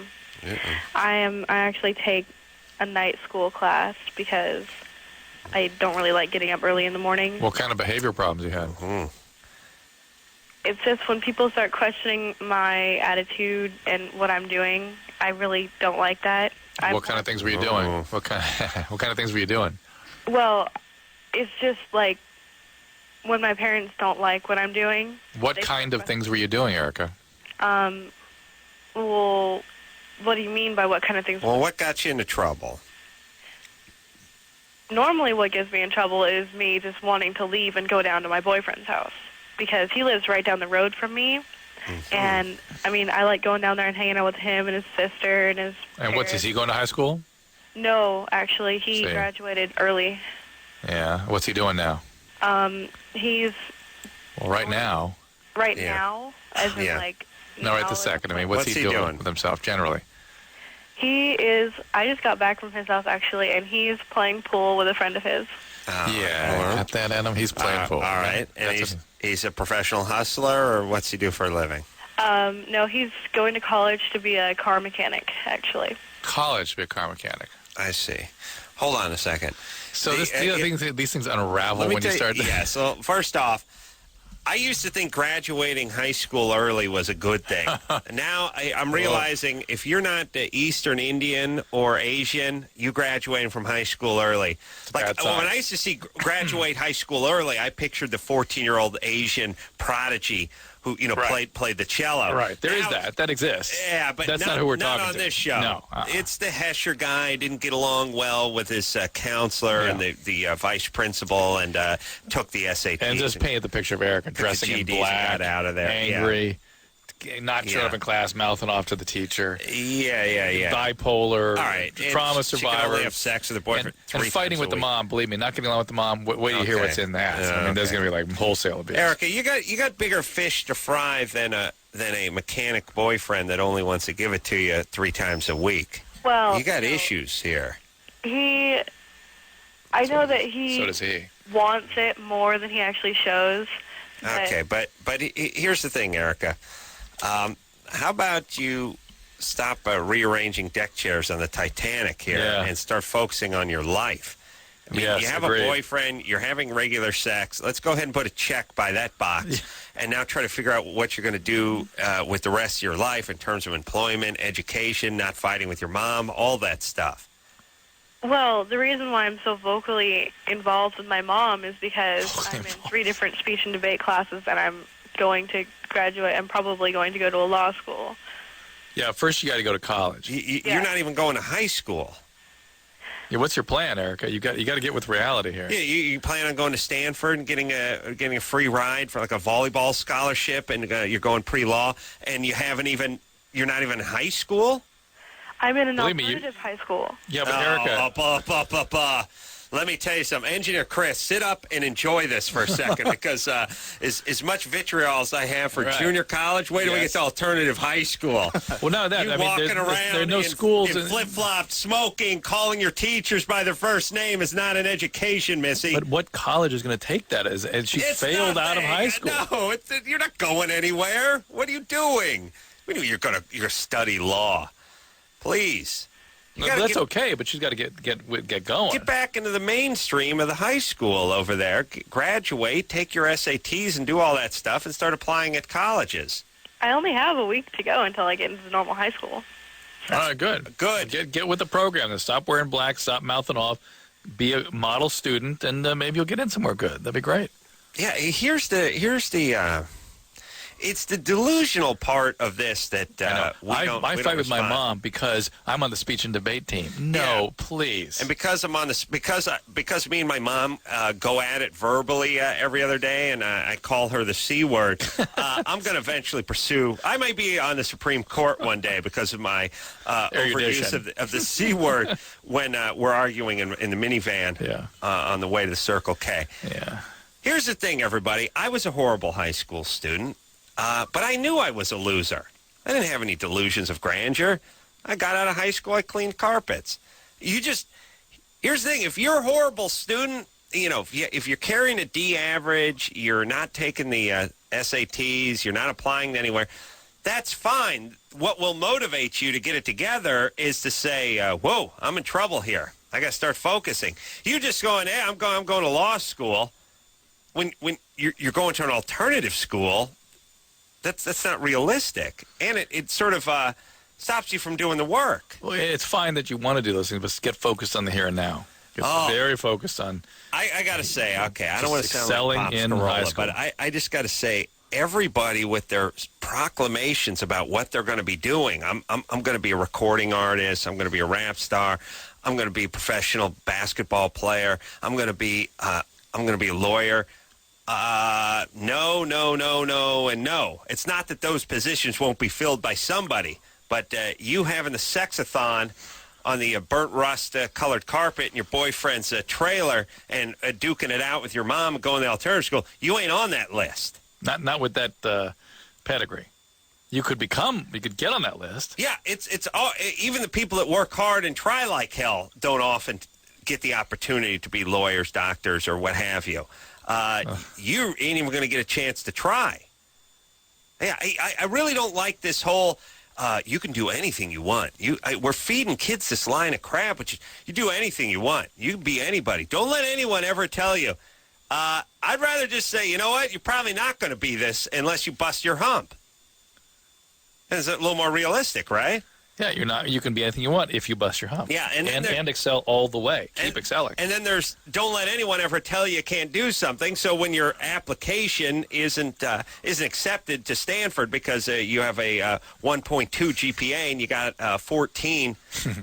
actually take a night school class because I don't really like getting up early in the morning. What kind of behavior problems you had? Mm-hmm. It's just when people start questioning my attitude and what I'm doing, I really don't like that. What kind of things were you doing? What kind of things were you doing? Well, it's just like when my parents don't like what I'm doing. What kind of things were you doing, Erica? Well, what do you mean by what kind of things? Well, what got you into trouble? Normally what gets me in trouble is me just wanting to leave and go down to my boyfriend's house because he lives right down the road from me. Mm-hmm. And, I mean, I like going down there and hanging out with him and his sister and his parents. Is he going to high school? No, actually, he graduated early. Yeah. What's he doing now? He's... Well, right now. Right now? As in, like... No, right this second. I mean, what's he doing with himself generally? He is... I just got back from his house, actually, and he's playing pool with a friend of his. Got that at him? He's playing pool. All right. And he's a professional hustler, or what's he do for a living? No, he's going to college to be a car mechanic, actually. College to be a car mechanic. I see. Hold on a second. So these things unravel when you start. Yeah, so first off, I used to think graduating high school early was a good thing. Now I'm realizing if you're not Eastern Indian or Asian, you graduating from high school early. Like when I used to see graduate high school early, I pictured the 14-year-old Asian prodigy who played the cello. Right, there is that. That exists. Yeah, but that's not who we're talking to. Not on this show. No, it's the Hesher guy. Didn't get along well with his counselor and the vice principal, and took the SAT. And just painted the picture of Erica dressing in black, out of there, angry, not showing up in class, mouthing off to the teacher. Yeah. Bipolar. All right, trauma survivor. She can only have sex with her boyfriend and fighting with the mom. Believe me, not getting along with the mom. Wait till you hear what's in that. I mean, there's going to be like wholesale abuse. Erica, you got bigger fish to fry than a mechanic boyfriend that only wants to give it to you 3 times a week. Well, you got issues here. I know that so does he. Wants it more than he actually shows. Okay, but here's the thing, Erica. How about you stop rearranging deck chairs on the Titanic here and start focusing on your life? I mean, you have a boyfriend, you're having regular sex. Let's go ahead and put a check by that box and now try to figure out what you're going to do with the rest of your life in terms of employment, education, not fighting with your mom, all that stuff. Well, the reason why I'm so vocally involved with my mom is because I'm in 3 different speech and debate classes, and I'm going to graduate. I'm probably going to go to a law school. Yeah, first you got to go to college. You're not even going to high school. Yeah, what's your plan, Erica? You got to get with reality here. Yeah, you plan on going to Stanford and getting a free ride for like a volleyball scholarship, and you're going pre-law, and you're not even in high school. I'm in an alternative high school. Yeah, but Erica... Let me tell you something. Engineer Chris, sit up and enjoy this for a second because as much vitriol as I have for junior college, wait till we get to alternative high school. Well, no, that You I mean, walking around there are no schools in flip-flops, smoking, calling your teachers by their first name is not an education, Missy. But what college is going to take that as? And she failed out of high school. No, you're not going anywhere. What are you doing? You're going to study law. Please. No, that's okay, but she's got to get going. Get back into the mainstream of the high school over there. Graduate, take your SATs and do all that stuff and start applying at colleges. I only have a week to go until I get into normal high school. All right, good. Get with the program and stop wearing black, stop mouthing off, be a model student, and maybe you'll get in somewhere good. That'd be great. Yeah, here's the it's the delusional part of this that I fight with my mom because I'm on the speech and debate team. No, please. And because I'm on this, because me and my mom go at it verbally every other day, and I call her the C word. I'm going to eventually pursue. I might be on the Supreme Court one day because of my overuse of the C word when we're arguing in the minivan on the way to the Circle K. Yeah. Here's the thing, everybody. I was a horrible high school student. But I knew I was a loser. I didn't have any delusions of grandeur. I got out of high school, I cleaned carpets. Here's the thing, if you're a horrible student, if you're carrying a D average, you're not taking the SATs, you're not applying anywhere, that's fine. What will motivate you to get it together is to say, whoa, I'm in trouble here. I got to start focusing. You just going, hey, I'm going to law school. When you're going to an alternative school, that's not realistic, and it sort of stops you from doing the work. Well, it's fine that you want to do those things, but get focused on the here and now. Get very focused on. I got to say, okay, I don't want to sound excelling like Pops in Carolla, high school. but I just got to say, everybody with their proclamations about what they're going to be doing. I'm going to be a recording artist. I'm going to be a rap star. I'm going to be a professional basketball player. I'm going to be a lawyer. No, and no. It's not that those positions won't be filled by somebody, but you having the sexathon on the burnt rust colored carpet in your boyfriend's trailer and duking it out with your mom and going to alternative school, you ain't on that list. Not with that pedigree. You could get on that list. Yeah, it's all, even the people that work hard and try like hell don't often get the opportunity to be lawyers, doctors, or what have you. You ain't even going to get a chance to try. Yeah, I really don't like this whole, you can do anything you want. We're feeding kids this line of crap, which you do anything you want. You can be anybody. Don't let anyone ever tell you. I'd rather just say, you know what, you're probably not going to be this unless you bust your hump. It's a little more realistic, right? Yeah, you're not. You can be anything you want if you bust your hump. Yeah, and excel all the way. Keep excelling. And then there's don't let anyone ever tell you can't do something. So when your application isn't accepted to Stanford because you have a 1.2 GPA and you got 14,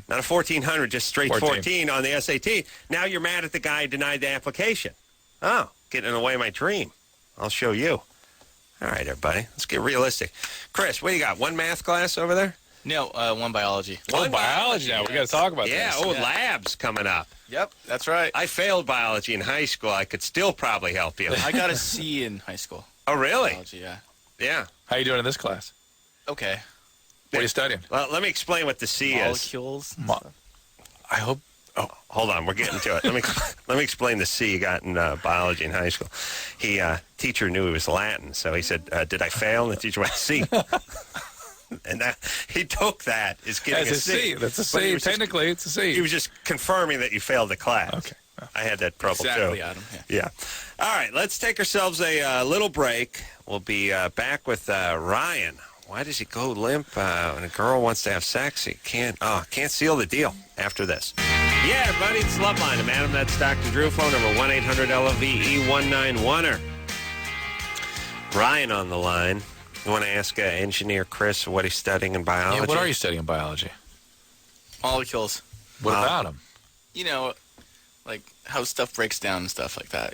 not a 1400, just straight 14 on the SAT. Now you're mad at the guy who denied the application. Oh, getting in the way of my dream. I'll show you. All right, everybody, let's get realistic. Chris, what do you got? One math class over there? No, one biology. One biology now. We got to talk about this. Yeah, labs coming up. Yep, that's right. I failed biology in high school. I could still probably help you. I got a C in high school. Oh, really? Biology, yeah. Yeah. How you doing in this class? Okay. What are you studying? Well, let me explain what the C Molecules. I hope. Oh, hold on. We're getting to it. Let me explain the C you got in biology in high school. Teacher knew he was Latin, so he said, "Did I fail?" And the teacher went, "C." And he took that as getting a C. That's a C. Technically, it's a C. He was just confirming that you failed the class. Okay. I had that trouble, too. Adam. Yeah. All right, let's take ourselves a little break. We'll be back with Ryan. Why does he go limp when a girl wants to have sex? He can't seal the deal after this. Yeah, everybody, it's Loveline. I'm Adam. That's Dr. Drew. Phone number 1-800-LOVE-191er. Ryan on the line. You want to ask Engineer Chris what he's studying in biology? Yeah, what are you studying in biology? Molecules. What about them? You know, like how stuff breaks down and stuff like that,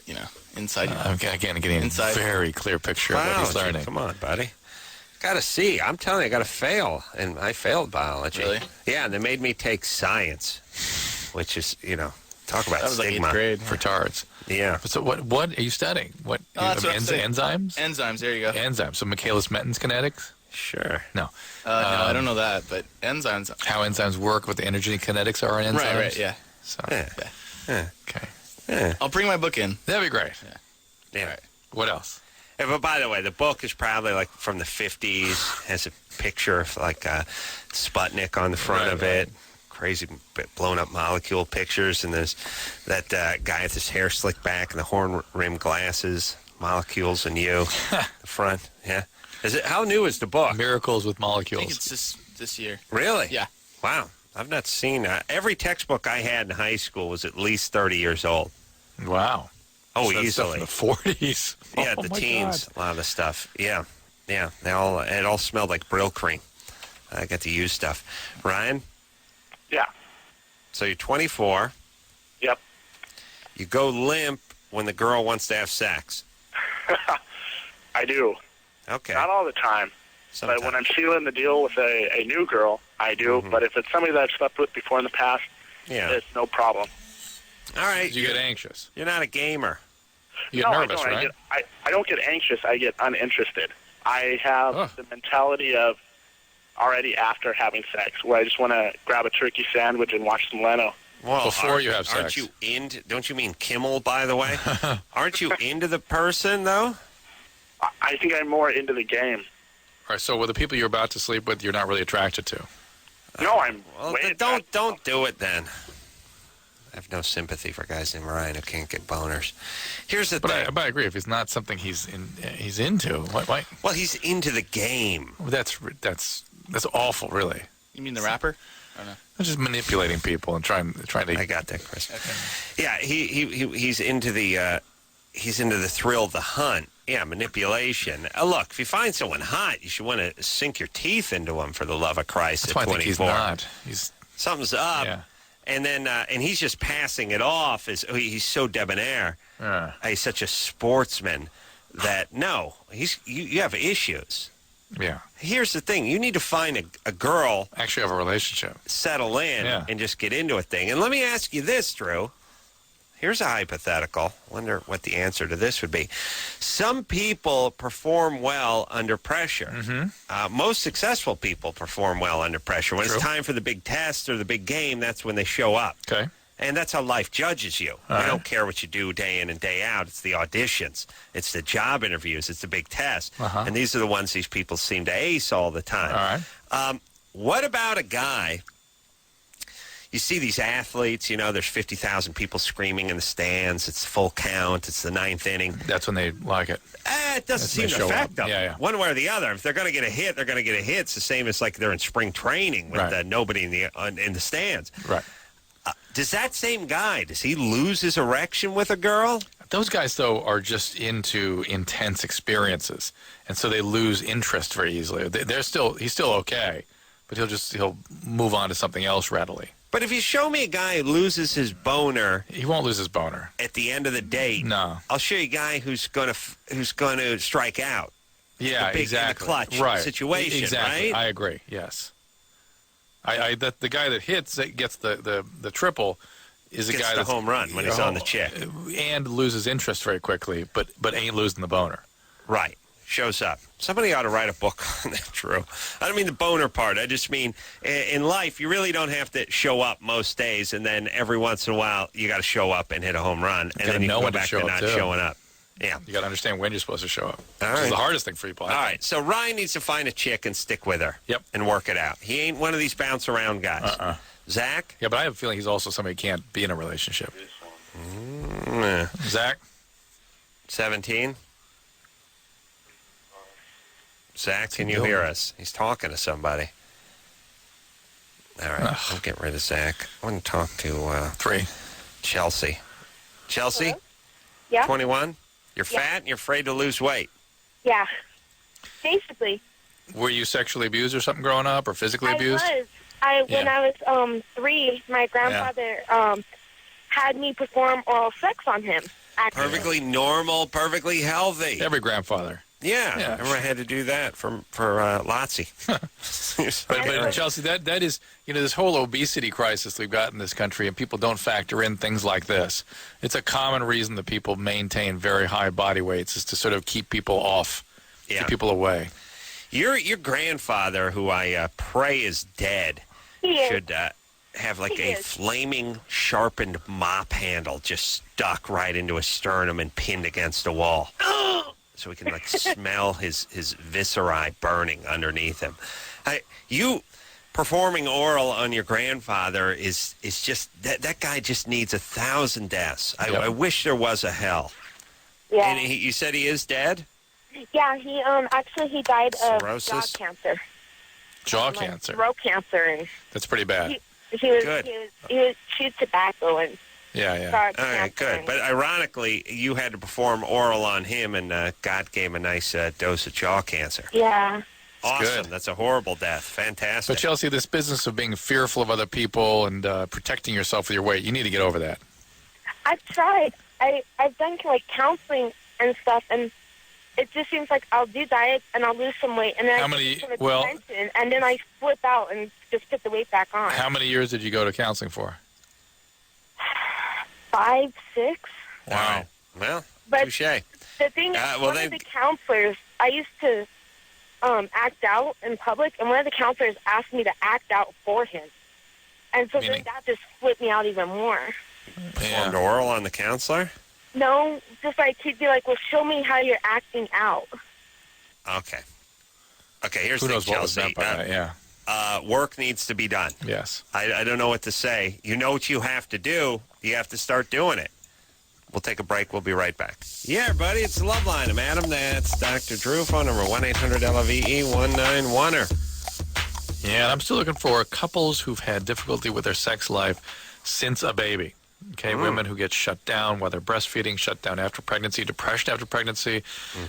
inside. I'm getting a very clear picture of what he's learning. Come on, buddy. Got to see. I'm telling you, I got to fail. And I failed biology. Really? Yeah, and they made me take science, which is, Talk about That was like stigma. 8th grade. For tards. Yeah. So what are you studying? What, that's what I'm saying. enzymes? Enzymes, there you go. Enzymes. So Michaelis-Menton's kinetics? Sure. No. No, I don't know that, but enzymes. How enzymes work, what the energy kinetics are in enzymes? Right, yeah. So, Yeah. okay. I'll bring my book in. That'd be great. Yeah. All right. What else? Yeah, but by the way, the book is probably like from the 50s. Has a picture of like Sputnik on the front of it. Crazy blown up molecule pictures. And there's that guy with his hair slicked back and the horn-rimmed glasses. Molecules and you. The front. Yeah. Is it? How new is the book? Miracles with I molecules. think it's this year. Really? Yeah. Wow. I've not seen every textbook I had in high school was at least 30 years old. Wow. Oh, So that's stuff easily. in the 40s. Yeah, Oh, the my teens, God. a lot of the stuff. Yeah. It all smelled like Brill cream. I got to use stuff. Ryan? Yeah. So you're 24. Yep. You go limp when the girl wants to have sex. I do. Okay. Not all the time. Sometimes. But when I'm sealing the deal with a new girl, I do. But if it's somebody that I've slept with before in the past, Yeah. it's no problem. All right. You get anxious. You're not a gamer. You get no, nervous, I don't. right? I don't get anxious. I get uninterested. I have Oh. the mentality of already after having sex, where I just want to grab a turkey sandwich and watch some Leno. Well, Before you have aren't sex. you into? Don't you mean Kimmel, by the way? Aren't you into the person though? I think I'm more into the game. All right, so with the people you're about to sleep with, you're not really attracted to. No, I'm. Well, way don't do it then. I have no sympathy for guys named Ryan who can't get boners. Here's the thing. But I agree. If it's not something he's into, why? Well, he's into the game. That's awful, really. You mean the rapper? They're just manipulating people and trying to. I got that, Chris. Yeah, he's into the thrill of the hunt. Yeah, manipulation. Look, if you find someone hot, you should want to sink your teeth into them for the love of Christ. That's at why I 24. think he's not. Something's up. Yeah. And then and he's just passing it off as he's so debonair. He's such a sportsman that no, you have issues. Yeah. Here's the thing: you need to find a girl, actually have a relationship, settle in, Yeah. and just get into a thing. And let me ask you this, Drew. Here's a hypothetical. Wonder what the answer to this would be. Some people perform well under pressure. Mm-hmm. Most successful people perform well under pressure. When True. it's time for the big test or the big game, that's when they show up. Okay. And that's how life judges you. All They right. don't care what you do day in and day out. It's the auditions. It's the job interviews. It's the big test. Uh-huh. And these are the ones these people seem to ace all the time. All right. What about a guy? You see these athletes, there's 50,000 people screaming in the stands. It's full count. It's the ninth inning. That's when they like it. It doesn't That's when seem they to show affect up. them Yeah. one way or the other. If they're going to get a hit, they're going to get a hit. It's the same as like they're in spring training with Right. nobody in the stands. Right. Does that same guy, does he lose his erection with a girl? Those guys, though, are just into intense experiences, and so they lose interest very easily. He's still okay, but he'll move on to something else readily. But if you show me a guy who loses his boner, He won't lose his boner. at the end of the date, No. I'll show you a guy who's going to strike out. Yeah, The big- exactly. in the clutch right. situation, exactly. right? I agree. Yes. The guy that gets the triple is a Gets guy the that's home run when he's on the chick. and loses interest very quickly, but ain't losing the boner. Right. Shows up. Somebody ought to write a book on that, Drew. I don't mean the boner part. I just mean in life, you really don't have to show up most days, and then every once in a while, you got to show up and hit a home run, and gotta then you know can go when to back show to up, not too. showing up. Yeah. You got to understand when you're supposed to show up. All Which right. is the hardest thing for people. I All think. right. So Ryan needs to find a chick and stick with her. Yep. And work it out. He ain't one of these bounce around guys. Zach? Yeah, but I have a feeling he's also somebody who can't be in a relationship. Zach? 17? Zach, can you hear us? He's talking to somebody. All right. I'll get rid of Zach. I want to talk to 3. Chelsea. Chelsea? Hello? Yeah. 21? You're Yeah. fat and you're afraid to lose weight. Yeah. Basically, Were you sexually abused or something growing up, or physically abused? When I was 3, my grandfather had me perform oral sex on him. Actually. Perfectly normal, perfectly healthy. Every grandfather. Yeah, everyone had to do that for Lotsie. But Chelsea, that is, this whole obesity crisis we've got in this country, and people don't factor in things like this. It's a common reason that people maintain very high body weights is to sort of keep people off, keep people away. Your grandfather, who I pray is dead, should have like a flaming sharpened mop handle just stuck right into his sternum and pinned against a wall. So we can like smell his viscerae burning underneath him. You performing oral on your grandfather is just that guy just needs 1,000 deaths. I wish there was a hell. Yeah. And you said he is dead? Yeah, he he died of jaw Cirrhosis? cancer. Jaw cancer. Throat cancer, and That's pretty bad. he was Good. he was chewed tobacco and Yeah. started All right, cancer. good. But ironically, you had to perform oral on him, and God gave him a nice dose of jaw cancer. Yeah. Awesome. good. That's a horrible death. Fantastic. But Chelsea, this business of being fearful of other people and protecting yourself with your weight, you need to get over that. I've tried. I've done like counseling and stuff, and it just seems like I'll do diet and I'll lose some weight, and then How I many- get some well- attention, and then I flip out and just put the weight back on. How many years did you go to counseling for? 5, 6. Wow. Well, But touche. the thing is, well, one of the counselors, I used to act out in public, and one of the counselors asked me to act out for him. And so then Meaning? that just flipped me out even more. Performed oral on the counselor? No, just like he'd be like, well, show me how you're acting out. Okay. Okay, here's Who the knows thing, what was Chelsea. meant by that, yeah. Work needs to be done. Yes. I don't know what to say. You know what you have to do. You have to start doing it. We'll take a break. We'll be right back. Yeah, buddy, it's the Loveline. I'm Adam. That's Dr. Drew. Phone number 1-800-LOVE-191er. Yeah, and I'm still looking for couples who've had difficulty with their sex life since a baby. Okay, women who get shut down while they're breastfeeding, shut down after pregnancy, depression after pregnancy,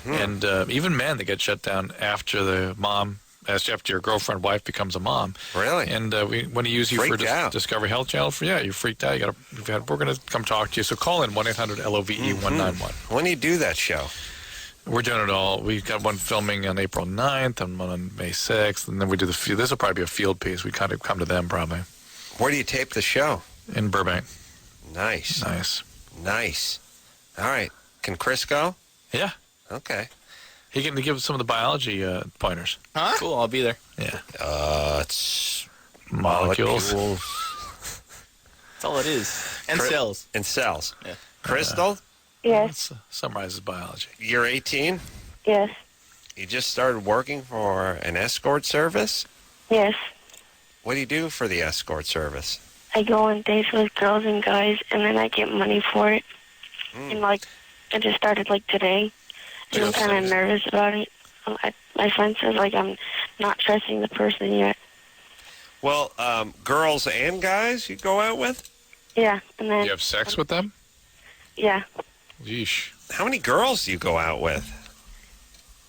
and even men that get shut down after the mom, after your girlfriend, wife becomes a mom. Really? And we want to use you for Freaked out. Discovery Health Channel. You freaked out. We're going to come talk to you. So call in 1-800-LOVE-191. When do you do that show? We're doing it all. We've got one filming on April 9th and one on May 6th, and then we do this will probably be a field piece. We kind of come to them probably. Where do you tape the show? In Burbank. Nice. Nice. All right. Can Chris go? Yeah. Okay. He can give us some of the biology pointers. Huh? Cool, I'll be there. Yeah. It's Molecules. That's all it is. And cells. And cells. Yeah. Crystal, Yes. Summarizes biology. you're 18. Yes. You just started working for an escort service? Yes. What do you do for the escort service? I go on dates with girls and guys, and then I get money for it. And, like, I just started, like, today. And I'm kind of nervous about it. My friend says, like, I'm not trusting the person yet. Well, girls and guys you go out with? Yeah, and then... Do you have sex with them? Yeah. Yeesh. How many girls do you go out with?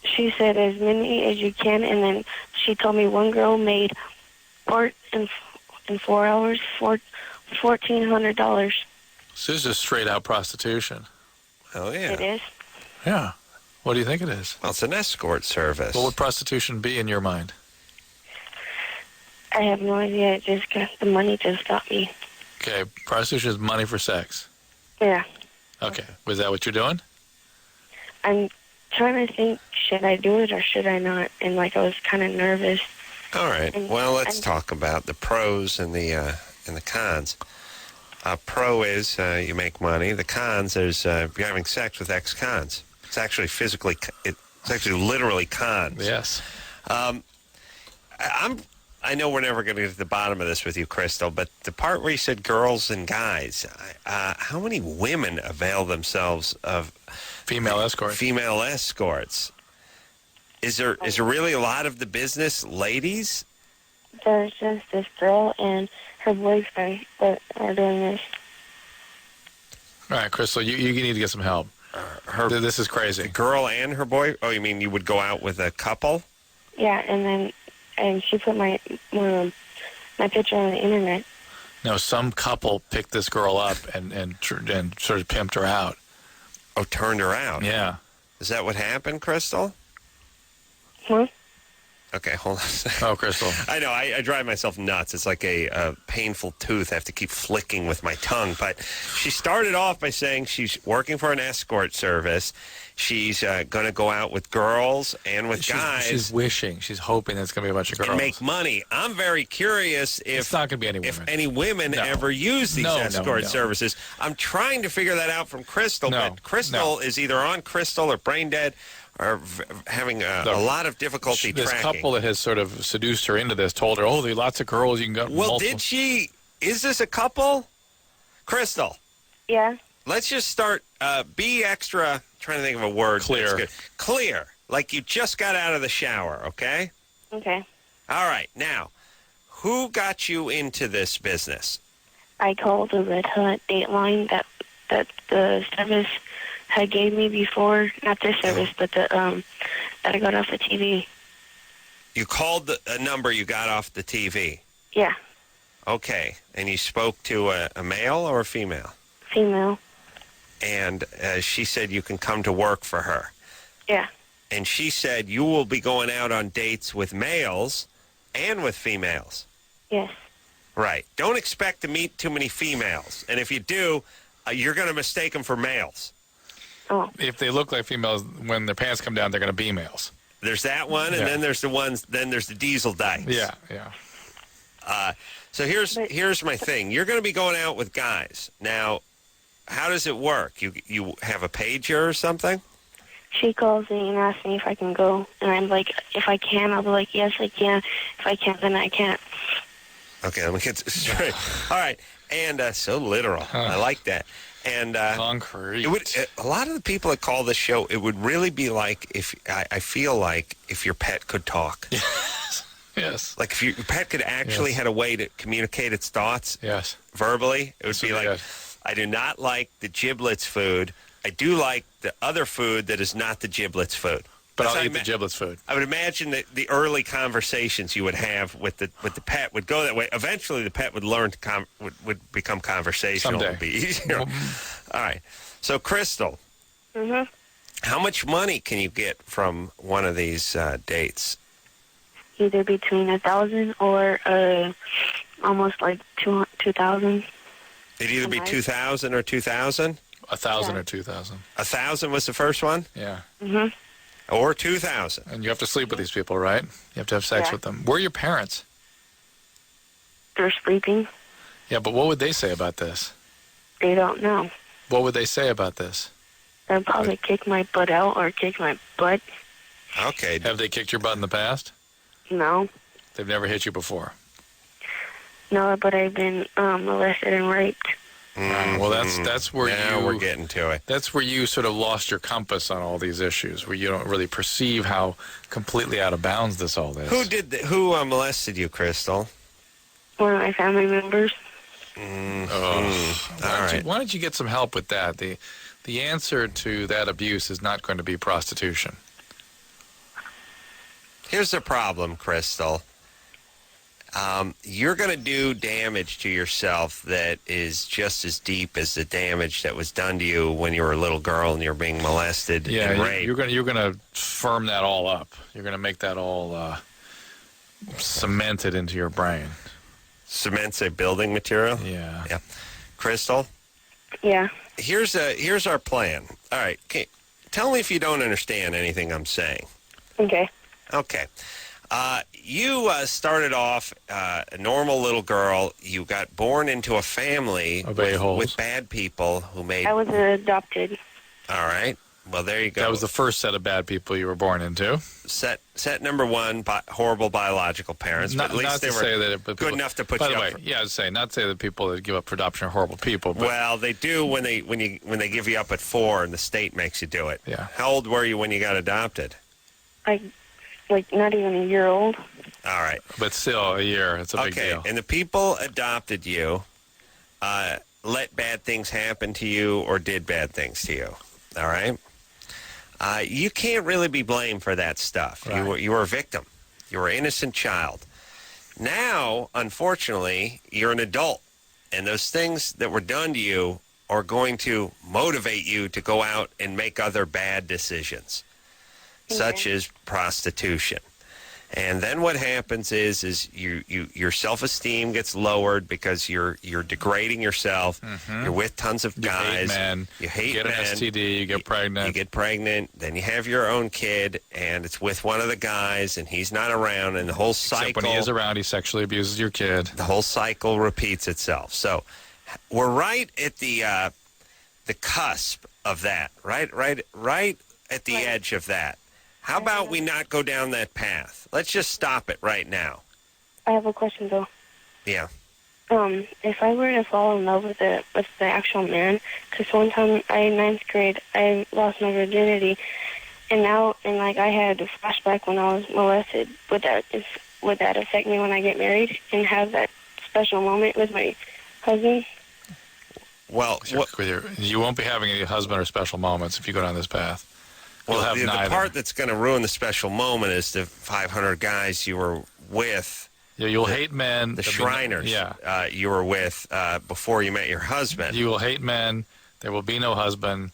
She said as many as you can, and then she told me one girl made in 4 hours, $1,400. So this is just straight out prostitution. Oh, yeah. It is. Yeah. What do you think it is? Well, it's an escort service. What would prostitution be in your mind? I have no idea. It just got the money just got me. Okay, prostitution is money for sex. Yeah. Okay, was that what you're doing? I'm trying to think, should I do it or should I not? And, like, I was kind of nervous. All right. And- Well, let's and- talk about the pros and the cons. Pro is you make money. The cons is you're having sex with ex-cons. It's actually it's actually literally cons. Yes. I know we're never going to get to the bottom of this with you, Crystal, but the part where you said girls and guys, how many women avail themselves of Female escort. female escorts? Is there really a lot of the business ladies? There's just this girl and her boyfriend that are doing this. All right, Crystal, you need to get some help. This is crazy. The girl and her boy? Oh, you mean you would go out with a couple? Yeah, and she put my picture on the internet. No, some couple picked this girl up and sort of pimped her out. Oh, turned her out. Yeah. Is that what happened, Crystal? Huh? Okay, hold on a second. Oh, Crystal. I know, I drive myself nuts. It's like a painful tooth I have to keep flicking with my tongue. But she started off by saying she's working for an escort service. She's going to go out with girls and with guys. She's wishing. She's hoping it's going to be a bunch of girls. And make money. I'm very curious if it's not going to be any women. If any women ever use these escort services. I'm trying to figure that out from Crystal, but Crystal is either on Crystal or brain dead or having a lot of difficulty this tracking. Couple that has sort of seduced her into this told her, oh, there are lots of girls. You can go. Well, multiple. did she? Is this a couple? Crystal. Yeah. Let's just start. Be extra. Trying to think of a word. Clear. That's good. Clear. Like you just got out of the shower. Okay. Okay. All right. Now, who got you into this business? I called the Red Hut Dateline that the service had gave me before. Not this service, but the that I got off the TV. You called a number you got off the TV. Yeah. Okay. And you spoke to a male or a female? Female. And she said you can come to work for her. Yeah. And she said you will be going out on dates with males and with females. Yes. Right. Don't expect to meet too many females. And if you do, you're going to mistake them for males. Oh. If they look like females, when their pants come down, they're going to be males. There's that one, and then there's the diesel dykes. Yeah, yeah. So here's my thing. You're going to be going out with guys. Now, how does it work? You have a pager or something? She calls me and asks me if I can go. And I'm like, if I can, I'll be like, yes, I can. If I can't, then I can't. Okay, let me get this straight. All right. And so literal. I like that. And concrete. A lot of the people that call this show, it would really be like if I feel like if your pet could talk. Yes. Like if your pet could actually had a way to communicate its thoughts. Yes. Verbally, it would be like, good. I do not like the giblets food. I do like the other food that is not the giblets food. But I'll eat the giblets food. I would imagine that the early conversations you would have with the pet would go that way. Eventually, the pet would learn to would become conversational. Someday. Would be easier. All right. So, Crystal, how much money can you get from one of these dates? Either between 1,000 or almost like 2,000. It'd either be 2,000 or 2,000. 1,000 or 2,000. 1,000 was the first one. Yeah. Or 2,000. And you have to sleep with these people, right? You have to have sex with them. Where are your parents? They're sleeping. Yeah, but what would they say about this? They don't know. What would they say about this? They'll probably kick my butt out or kick my butt. Okay. Have they kicked your butt in the past? No. They've never hit you before? No, but I've been molested and raped. Well, that's where now we're getting to it. That's where you sort of lost your compass on all these issues, where you don't really perceive how completely out of bounds this all is. Who molested you, Crystal? One of my family members. Why don't you get some help with that? The answer to that abuse is not going to be prostitution. Here's the problem, Crystal. You're going to do damage to yourself that is just as deep as the damage that was done to you when you were a little girl and you're being molested and raped. You're going to firm that all up. You're going to make that all cemented into your brain. Cement's a building material? Yeah. Yeah. Crystal? Yeah. Here's our plan. All right. Okay. Tell me if you don't understand anything I'm saying. Okay. Okay. You started off a normal little girl. You got born into a family with bad people who made... I was adopted. All right. Well, there you go. That was the first set of bad people you were born into. Set number one, horrible biological parents. But at least they were good enough to put you up. By the way, I'd say not say that people that give up for adoption are horrible people. But well, they do when they give you up at 4 and the state makes you do it. Yeah. How old were you when you got adopted? Like not even a year old. All right. But still, a year. It's a big deal. And the people adopted you, let bad things happen to you or did bad things to you. All right? You can't really be blamed for that stuff. Right. You were a victim. You were an innocent child. Now, unfortunately, you're an adult. And those things that were done to you are going to motivate you to go out and make other bad decisions. such as prostitution. And then what happens is your self-esteem gets lowered because you're degrading yourself. Mm-hmm. You're with tons of guys. You get an STD. You get pregnant. You get pregnant. Then you have your own kid, and it's with one of the guys, and he's not around, and the whole cycle. Except when he is around, he sexually abuses your kid. The whole cycle repeats itself. So we're right at the cusp of that. Right at the edge of that. How about we not go down that path? Let's just stop it right now. I have a question, though. Yeah. If I were to fall in love with the actual man, because one time in ninth grade I lost my virginity, and I had a flashback when I was molested. Would that affect me when I get married and have that special moment with my husband? Well, you won't be having any husband or special moments if you go down this path. Well, the part that's going to ruin the special moment is the 500 guys you were with. Yeah, you'll hate men. The Shriners you were with before you met your husband. You will hate men. There will be no husband.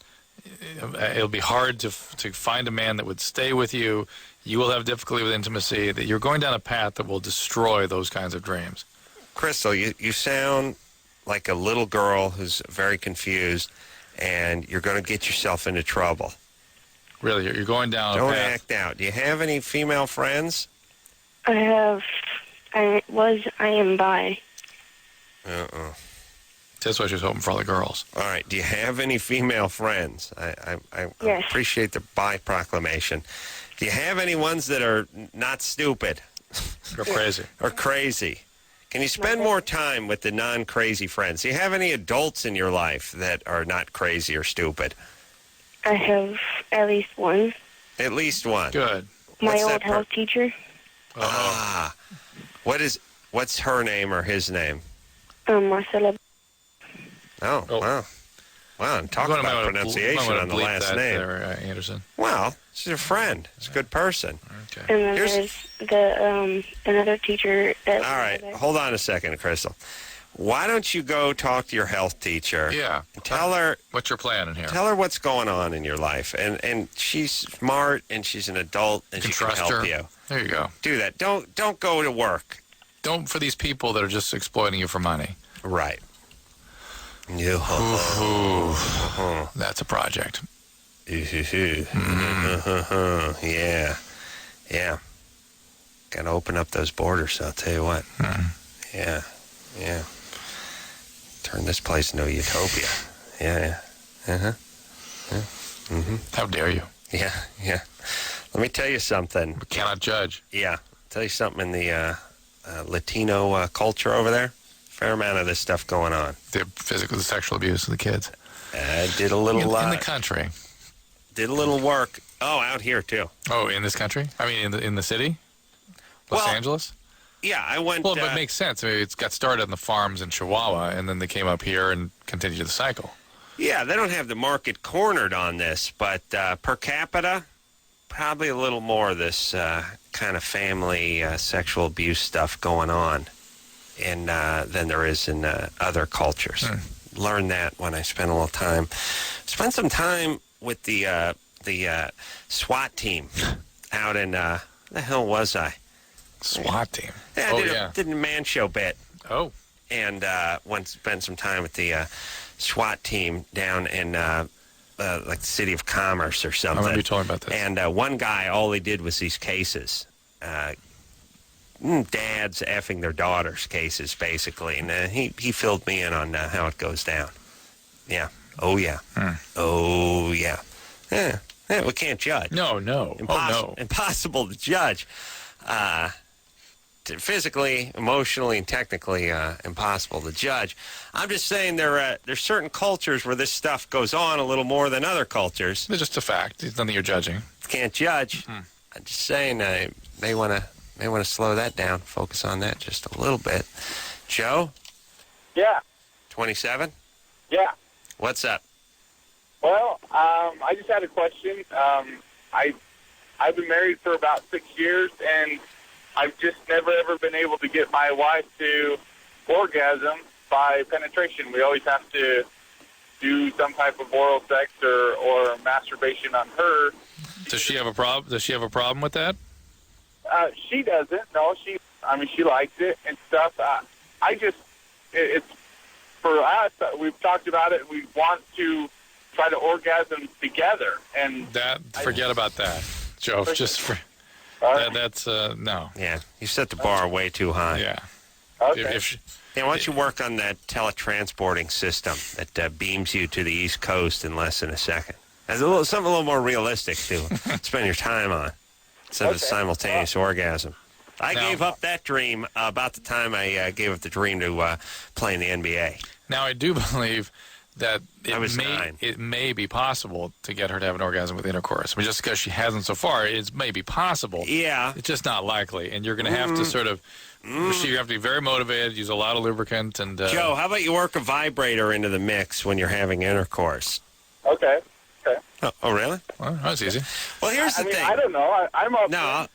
It'll be hard to find a man that would stay with you. You will have difficulty with intimacy. That you're going down a path that will destroy those kinds of dreams. Crystal, you sound like a little girl who's very confused, and you're going to get yourself into trouble. Really, you're going down Don't a path. act out. Do you have any female friends? I am bi. That's what she was hoping for all the girls. All right. Do you have any female friends? I Yes. appreciate the bi proclamation. Do you have any ones that are not stupid? Or crazy. Or crazy? Can you spend more time with the non-crazy friends? Do you have any adults in your life that are not crazy or stupid? I have at least one. At least one. Good. My old health teacher. What's her name or his name? Marcella. Oh, wow. Wow, and talk about pronunciation on the last name. There, Anderson. Well, she's a friend. She's a good person. Okay. And then there's another teacher. All right, hold on a second, Crystal. Why don't you go talk to your health teacher? Yeah. Tell her what's your plan in here. Tell her what's going on in your life, and she's smart and she's an adult and she can trust help her. you. There you go. Do that. Don't go to work. Don't for these people that are just exploiting you for money. Right. That's a project. Yeah. Got to open up those borders, I'll tell you what. Yeah. Turn this place into a utopia. Yeah. How dare you? Yeah. Let me tell you something. We cannot judge. Yeah. I'll tell you something in the Latino culture over there. Fair amount of this stuff going on. The sexual abuse of the kids. I did a little... in the country. Did a little work. Oh, out here, too. Oh, in this country? I mean, in the city? Los Angeles? Yeah, I went... Well, but it makes sense. I mean, it's got started on the farms in Chihuahua, and then they came up here and continued the cycle. Yeah, they don't have the market cornered on this, but per capita, probably a little more of this kind of family sexual abuse stuff going on than there is in other cultures. Learned that when I spent a little time. Spent some time with the SWAT team out in... where the hell was I? SWAT team? Yeah, I did a man show bit. Oh. And spent some time with the SWAT team down in like the City of Commerce or something. I remember you told me about this. And one guy, all he did was these cases. Dads effing their daughters cases, basically. And he filled me in on how it goes down. Yeah. Oh, yeah. Oh, yeah. Yeah, we can't judge. No. Impossible to judge. Physically, emotionally, and technically impossible to judge. I'm just saying there's certain cultures where this stuff goes on a little more than other cultures. It's just a fact. It's nothing you're judging. Can't judge. I'm just saying may want to slow that down, focus on that just a little bit. Joe? Yeah. 27? Yeah. What's up? Well, I just had a question. I've been married for about 6 years, and I've just never, ever been able to get my wife to orgasm by penetration. We always have to do some type of oral sex or masturbation on her. Does she have a problem? Does she have a problem with that? She doesn't. No, she likes it and stuff. It's for us. We've talked about it. We want to try to orgasm together, and forget about that, Joe. That's no. Yeah, you set the bar way too high. Yeah. Okay. Why don't you work on that teletransporting system that beams you to the East Coast in less than a second? That's something a little more realistic to spend your time on instead of simultaneous orgasm. I gave up that dream about the time I gave up the dream to play in the NBA. Now, I do believe that it may be possible to get her to have an orgasm with intercourse. I mean, just because she hasn't so far, it may be possible. Yeah. It's just not likely. And you're going to have to sort of, you have to be very motivated, use a lot of lubricant. And Joe, how about you work a vibrator into the mix when you're having intercourse? Okay. Oh, really? Well, that's easy. Well, here's the thing. I don't know. I'm up. No,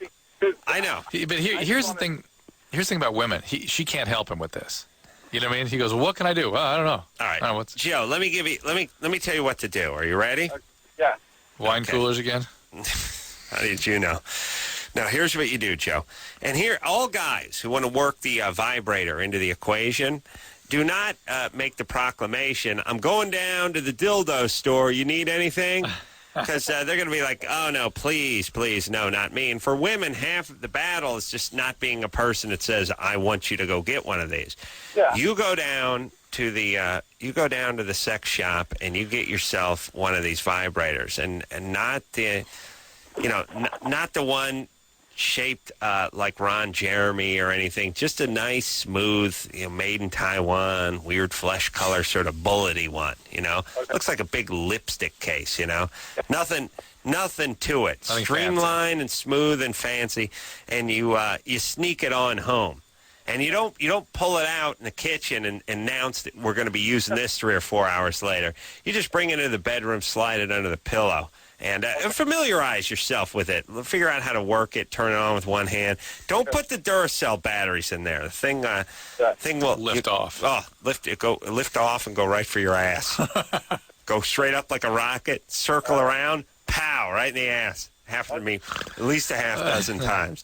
I know. But here's the thing. Here's the thing about women. She can't help him with this. You know what I mean? He goes, well, what can I do? Well, I don't know. All right, Joe. Let me tell you what to do. Are you ready? Yeah. Wine coolers again? How did you know? Now, here's what you do, Joe. And here, all guys who want to work the vibrator into the equation, do not make the proclamation, I'm going down to the dildo store. You need anything? Because they're going to be like, oh, no, please, no, not me. And for women, half of the battle is just not being a person that says, I want you to go get one of these. Yeah. You go down to the sex shop and you get yourself one of these vibrators, and not the, not the one shaped like Ron Jeremy or anything. Just a nice, smooth, made in Taiwan, weird flesh color, sort of bullety one. Looks like a big lipstick case. Nothing to it. Nothing Streamlined fancy. and smooth and fancy, and you sneak it on home. And you don't pull it out in the kitchen and announce that we're going to be using this 3 or 4 hours later. You just bring it into the bedroom, slide it under the pillow, and familiarize yourself with it. Figure out how to work it. Turn it on with one hand. Don't put the Duracell batteries in there. The thing will lift off. Oh, lift off and go right for your ass. Go straight up like a rocket. Circle around. Pow! Right in the ass. Happened to me at least a half dozen times.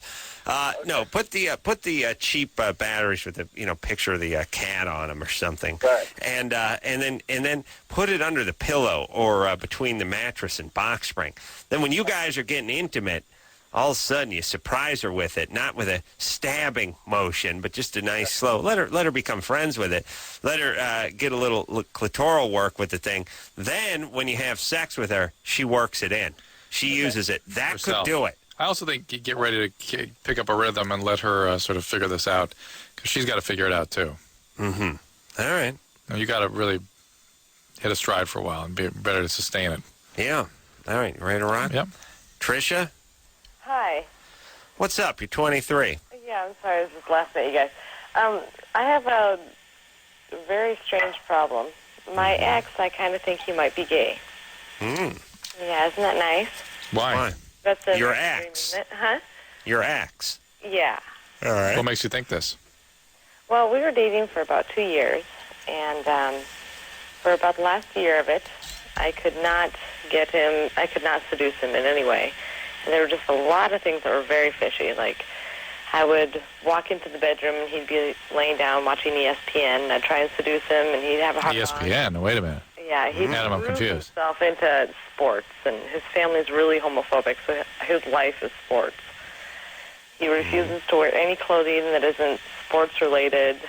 No, put the cheap batteries with the picture of the cat on them or something, right. And then put it under the pillow or between the mattress and box spring. Then when you guys are getting intimate, all of a sudden you surprise her with it, not with a stabbing motion, but just a nice slow. Let her become friends with it. Let her get a little clitoral work with the thing. Then when you have sex with her, she works it in. She uses it. That Herself. could do it. I also think you get ready to pick up a rhythm and let her sort of figure this out, because she's got to figure it out too. Mm-hmm. All right. You got to really hit a stride for a while and be better to sustain it. Yeah. All right. You ready to rock? Yep. Tricia? Hi. What's up? You're 23. Yeah, I'm sorry. This is last night, you guys. I have a very strange problem. My ex, I kind of think he might be gay. Mm. Yeah, isn't that nice? Why? That's a Your nice ex? dream, isn't it? Huh? Your ex? Yeah. All right. What makes you think this? Well, we were dating for about 2 years, and for about the last year of it, I could not seduce him in any way. And there were just a lot of things that were very fishy. Like, I would walk into the bedroom, and he'd be laying down watching ESPN, and I'd try and seduce him, and he'd have a hard ESPN? No, wait a minute. Yeah, he Adam, I'm threw confused. himself into sports, and his family's really homophobic, so his life is sports. He refuses to wear any clothing that isn't sports-related.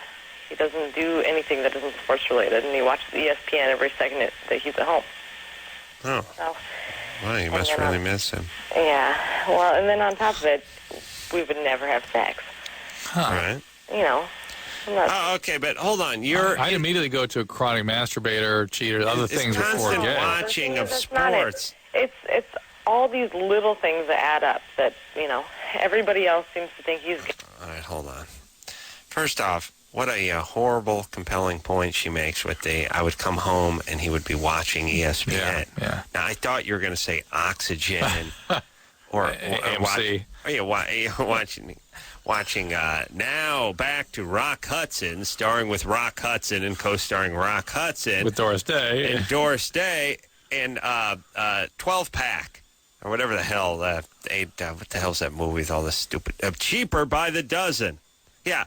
He doesn't do anything that isn't sports-related, and he watches ESPN every second that he's at home. Oh. So, Well, you must really miss him. yeah. Well, and then on top of it, we would never have sex. Huh. All right. I'm not... Oh, okay, but hold on. I'd immediately go to a chronic masturbator, cheater, other things before constant gay. watching of That's not it. sports. It's all these little things that add up that, everybody else seems to think he's gay. All right, hold on. First off, what a horrible, compelling point she makes with I would come home and he would be watching ESPN. Yeah. Now, I thought you were going to say Oxygen or AMC. Watching now back to Rock Hudson, starring with Rock Hudson and co-starring Rock Hudson. With Doris Day. And Doris Day and 12-pack. or whatever the hell. What the hell's that movie with all this stupid? Cheaper by the dozen. Yeah,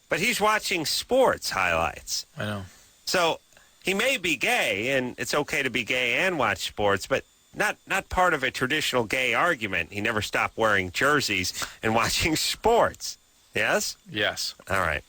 but he's watching sports highlights. I know. So he may be gay, and it's okay to be gay and watch sports, but not part of a traditional gay argument. He never stopped wearing jerseys and watching sports. Yes? Yes. All right.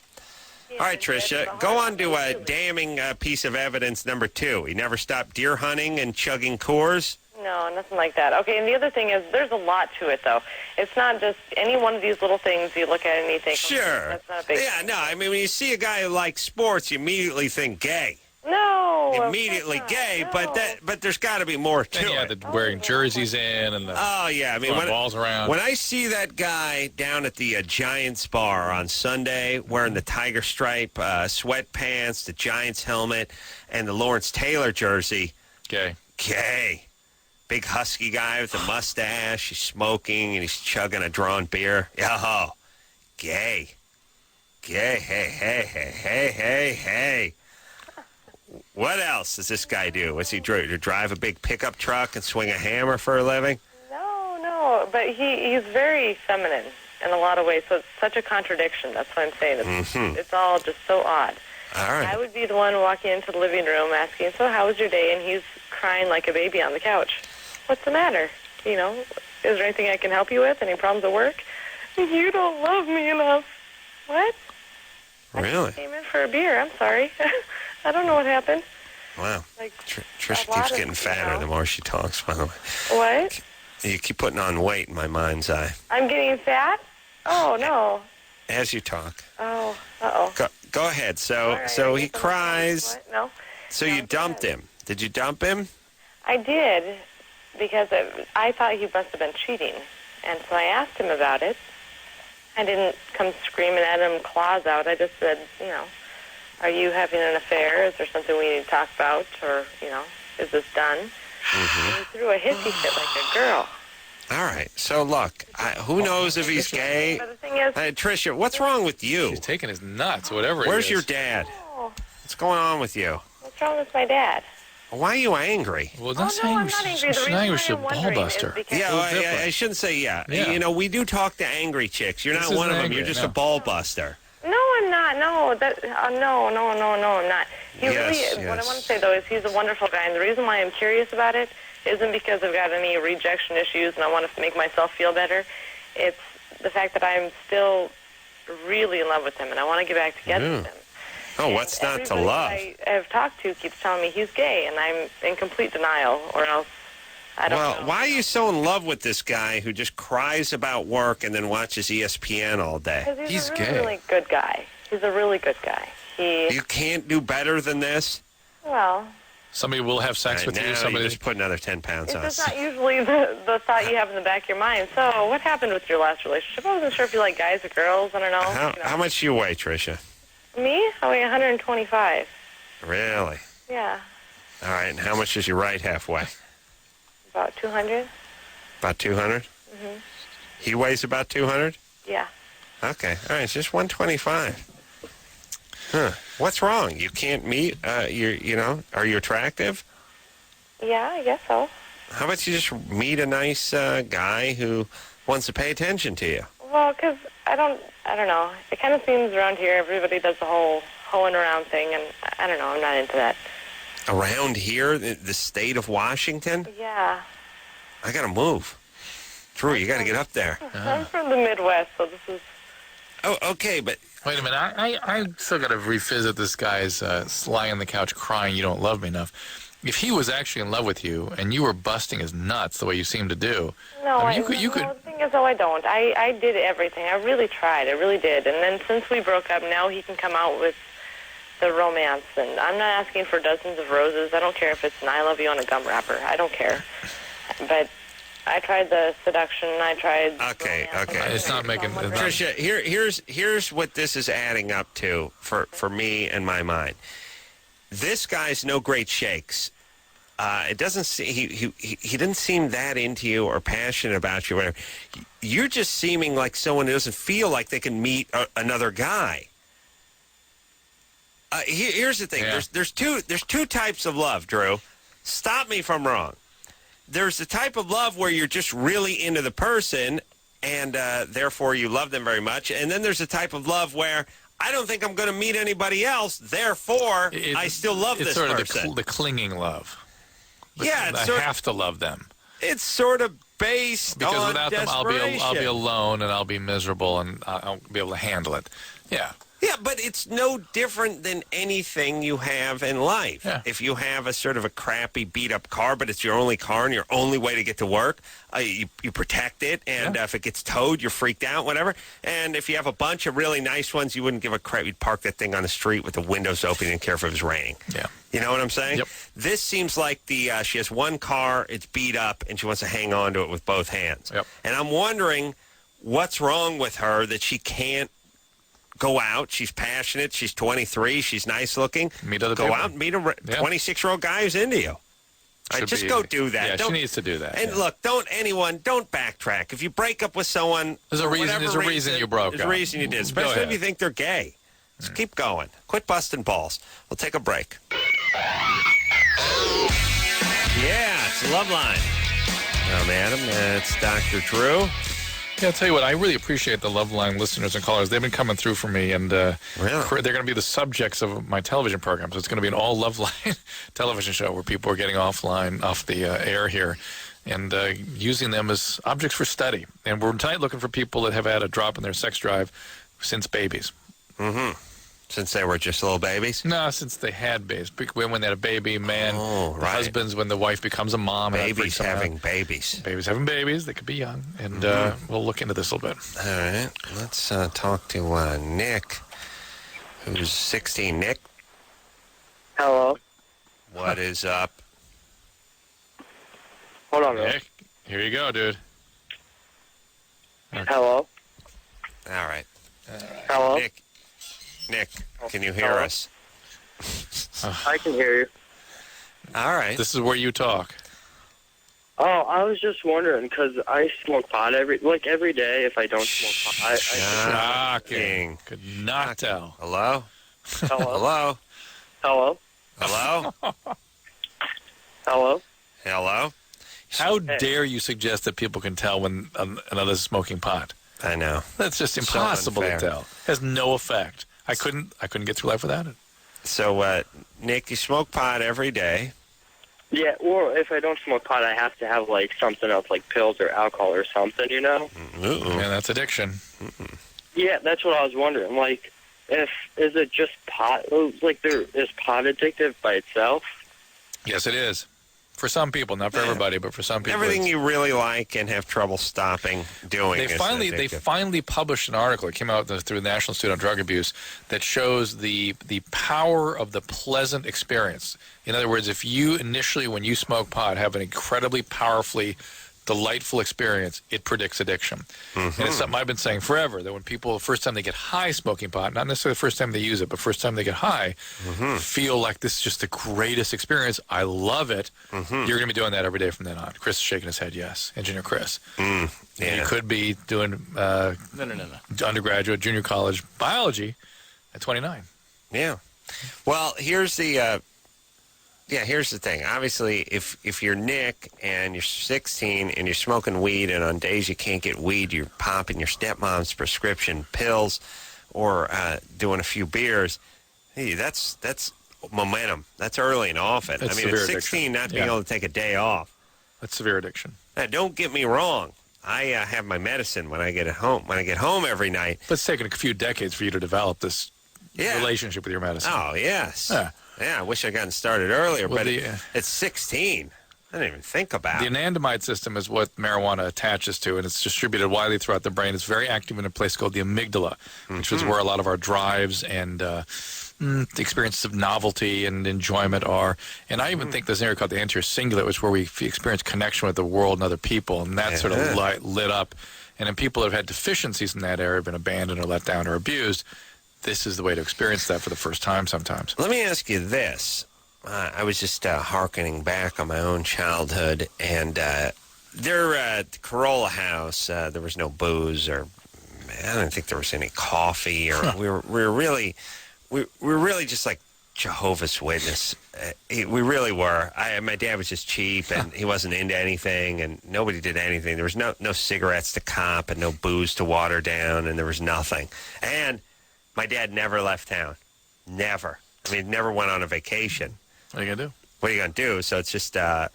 All right, Tricia, go on to a damning piece of evidence number 2. He never stopped deer hunting and chugging Coors? No, nothing like that. Okay, and the other thing is there's a lot to it, though. It's not just any one of these little things you look at and you think, sure. That's not a big Yeah, no, I mean, when you see a guy who likes sports, you immediately think gay. No. Immediately gay, no. but there's got to be more to it. The wearing jerseys in and the I mean, balls around. When I see that guy down at the Giants bar on Sunday wearing the tiger stripe sweatpants, the Giants helmet, and the Lawrence Taylor jersey, gay. Big husky guy with a mustache, he's smoking and he's chugging a drawn beer. Oh, gay. Hey. What else does this guy do? What's he do? To drive a big pickup truck and swing a hammer for a living? No, but he's very feminine in a lot of ways, so it's such a contradiction. That's what I'm saying. It's all just so odd. All right. I would be the one walking into the living room asking, so how was your day? And he's crying like a baby on the couch. What's the matter? You know, is there anything I can help you with? Any problems at work? You don't love me enough. What? Really? I came in for a beer. I'm sorry. I don't know what happened. Wow. Like, Tricia keeps getting fatter the more she talks, by the way. What? You keep putting on weight in my mind's eye. I'm getting fat? Oh, no. As you talk. Oh, uh-oh. Go ahead. So right, so he cries. What? No. So you dumped him. Did you dump him? I did, because I thought he must have been cheating. And so I asked him about it. I didn't come screaming at him, claws out. I just said, you know, are you having an affair? Is there something we need to talk about? Or, you know, is this done? And he threw a hissy fit like a girl. All right. So, look, who knows if he's gay? But the thing is... Tricia, what's wrong with you? She's taking his nuts, whatever it is. Where's your dad? Oh, What's going on with you? what's wrong with my dad? Why are you angry? Well, I'm not angry. The reason she's a why I'm wondering is ballbuster. because... Yeah, I shouldn't say yeah. You know, we do talk to angry chicks. You're not one of them. You're just a ball buster. No, I'm not. No, I'm not. What I want to say, though, is he's a wonderful guy, and the reason why I'm curious about it isn't because I've got any rejection issues and I want to make myself feel better. It's the fact that I'm still really in love with him, and I want to get back together with him. Oh, what's not to love? I have talked to keeps telling me he's gay, and I'm in complete denial, or else I don't know. Well, why are you so in love with this guy who just cries about work and then watches ESPN all day? Because he's a really good guy. He's a really good guy. You can't do better than this? Well... Somebody will have sex with you. Somebody just put another 10 pounds on. It's not usually the thought you have in the back of your mind. So, what happened with your last relationship? I wasn't sure if you like guys or girls. I don't know. How much do you weigh, Tricia? Me? I weigh 125. Really? Yeah. All right. And how much does your right half weigh? About 200. About 200? Mm-hmm. He weighs about 200? Yeah. Okay. All right. It's just 125. Huh. What's wrong? You can't meet, are you attractive? Yeah, I guess so. How about you just meet a nice guy who wants to pay attention to you? Well, because I don't know. It kind of seems around here everybody does the whole hoeing around thing, and I don't know. I'm not into that. Around here, the state of Washington? Yeah. I got to move. Drew, you got to get up there. I'm from the Midwest, so this is... Oh, okay, but... Wait a minute. I still got to revisit this guy's lying on the couch crying, you don't love me enough. If he was actually in love with you and you were busting his nuts the way you seem to do... No, I mean, you could... The thing is, I don't. I did everything. I really tried. I really did. And then since we broke up, now he can come out with the romance. And I'm not asking for dozens of roses. I don't care if it's an I love you on a gum wrapper. I don't care. But... I tried the seduction. I tried. Okay. It's not making. Tricia, here's what this is adding up to for me and my mind. This guy's no great shakes. It doesn't he didn't seem that into you or passionate about you. Or whatever. You're just seeming like someone who doesn't feel like they can meet another guy. Here's the thing. Yeah. There's two types of love, Drew. Stop me if I'm wrong. there's the type of love where you're just really into the person, and therefore you love them very much. And then there's the type of love where I don't think I'm going to meet anybody else, therefore I still love this person. It's sort of the clinging love. Yeah, I have to love them. It's sort of based because on without them, I'll be desperation. alone and I'll be miserable and I'll be able to handle it. Yeah. Yeah, but it's no different than anything you have in life. Yeah. If you have a sort of a crappy, beat-up car, but it's your only car and your only way to get to work, you protect it, and if it gets towed, you're freaked out, whatever. And if you have a bunch of really nice ones, you wouldn't give a crap. You'd park that thing on the street with the windows open and care if it was raining. Yeah. You know what I'm saying? Yep. This seems like she has one car, it's beat up, and she wants to hang on to it with both hands. Yep. And I'm wondering what's wrong with her that she can't go out. She's passionate. She's 23. She's nice looking. Meet other go people. out and meet a 26-year-old guy who's into you. Just go do that. Yeah, don't, she needs to do that. And look, don't backtrack. If you break up with someone, there's a reason. There's a reason you broke up. There's a reason you did, especially if you think they're gay. Just keep going. Quit busting balls. We'll take a break. Yeah, it's Loveline. I'm Adam. It's Dr. Drew. Yeah, I'll tell you what, I really appreciate the Loveline listeners and callers. They've been coming through for me, and they're going to be the subjects of my television program. So it's going to be an all Loveline television show where people are getting off the air here, and using them as objects for study. And we're tonight looking for people that have had a drop in their sex drive since babies. Mm-hmm. Since they were just little babies? No, since they had babies. When they had a baby, man. Oh, right. The husbands, when the wife becomes a mom. Babies having babies. Babies having babies. They could be young. And we'll look into this a little bit. All right. Let's talk to Nick, who's 16. Nick? Hello. What is up? Hold on, Nick, here you go, dude. Hello. All right. Hello. Nick, can you hear us? I can hear you. All right. This is where you talk. Oh, I was just wondering because I smoke pot every day. If I don't smoke pot, Shocking. Could not tell. Hello? Hello. Hello? Hello. Hello? Hello. Hello? How dare you suggest that people can tell when another's smoking pot? I know. That's just impossible to tell. Has no effect. I couldn't get through life without it. So, Nick, you smoke pot every day. Yeah, or if I don't smoke pot, I have to have like something else, like pills or alcohol or something, you know? Yeah, that's addiction. Yeah, that's what I was wondering. Like, is it just pot? Like, is pot addictive by itself? Yes, it is. For some people, not for everybody, but for some people. Everything you really like and have trouble stopping doing. They finally published an article. It came out through the National Institute on Drug Abuse that shows the power of the pleasant experience. In other words, if you initially, when you smoke pot, have an incredibly powerfully delightful experience, it predicts addiction. Mm-hmm. And it's something I've been saying forever, that when people, the first time they get high smoking pot, not necessarily the first time they use it, but first time they get high, feel like this is just the greatest experience. I love it. You're going to be doing that every day from then on. Chris is shaking his head, yes. Engineer Chris. Yeah. You could be doing undergraduate, junior college biology at 29. Yeah. Well, here's the thing. Obviously, if you're Nick and you're 16 and you're smoking weed, and on days you can't get weed, you're popping your stepmom's prescription pills or doing a few beers, hey, that's momentum. That's early and often. That's I mean, at 16, addiction. not being able to take a day off. That's severe addiction. Now, don't get me wrong. I have my medicine when I get home. When I get home every night. But it's taken a few decades for you to develop this relationship with your medicine. Oh, yes. Yeah, I wish I'd gotten started earlier, well, but at 16, I didn't even think about the it. The anandamide system is what marijuana attaches to, and it's distributed widely throughout the brain. It's very active in a place called the amygdala, which is where a lot of our drives and the experiences of novelty and enjoyment are. And I even think there's an area called the anterior cingulate, which is where we experience connection with the world and other people, and that sort of lit up. And in people that have had deficiencies in that area, been abandoned or let down or abused, this is the way to experience that for the first time sometimes. Let me ask you this. I was just hearkening back on my own childhood, and there at the Carolla house, there was no booze, or I don't think there was any coffee, or we were really just like Jehovah's Witness. We really were. My dad was just cheap, and he wasn't into anything, and nobody did anything. There was no cigarettes to comp and no booze to water down, and there was nothing. And my dad never left town. Never. I mean, never went on a vacation. What are you going to do? What are you going to do? So it's just the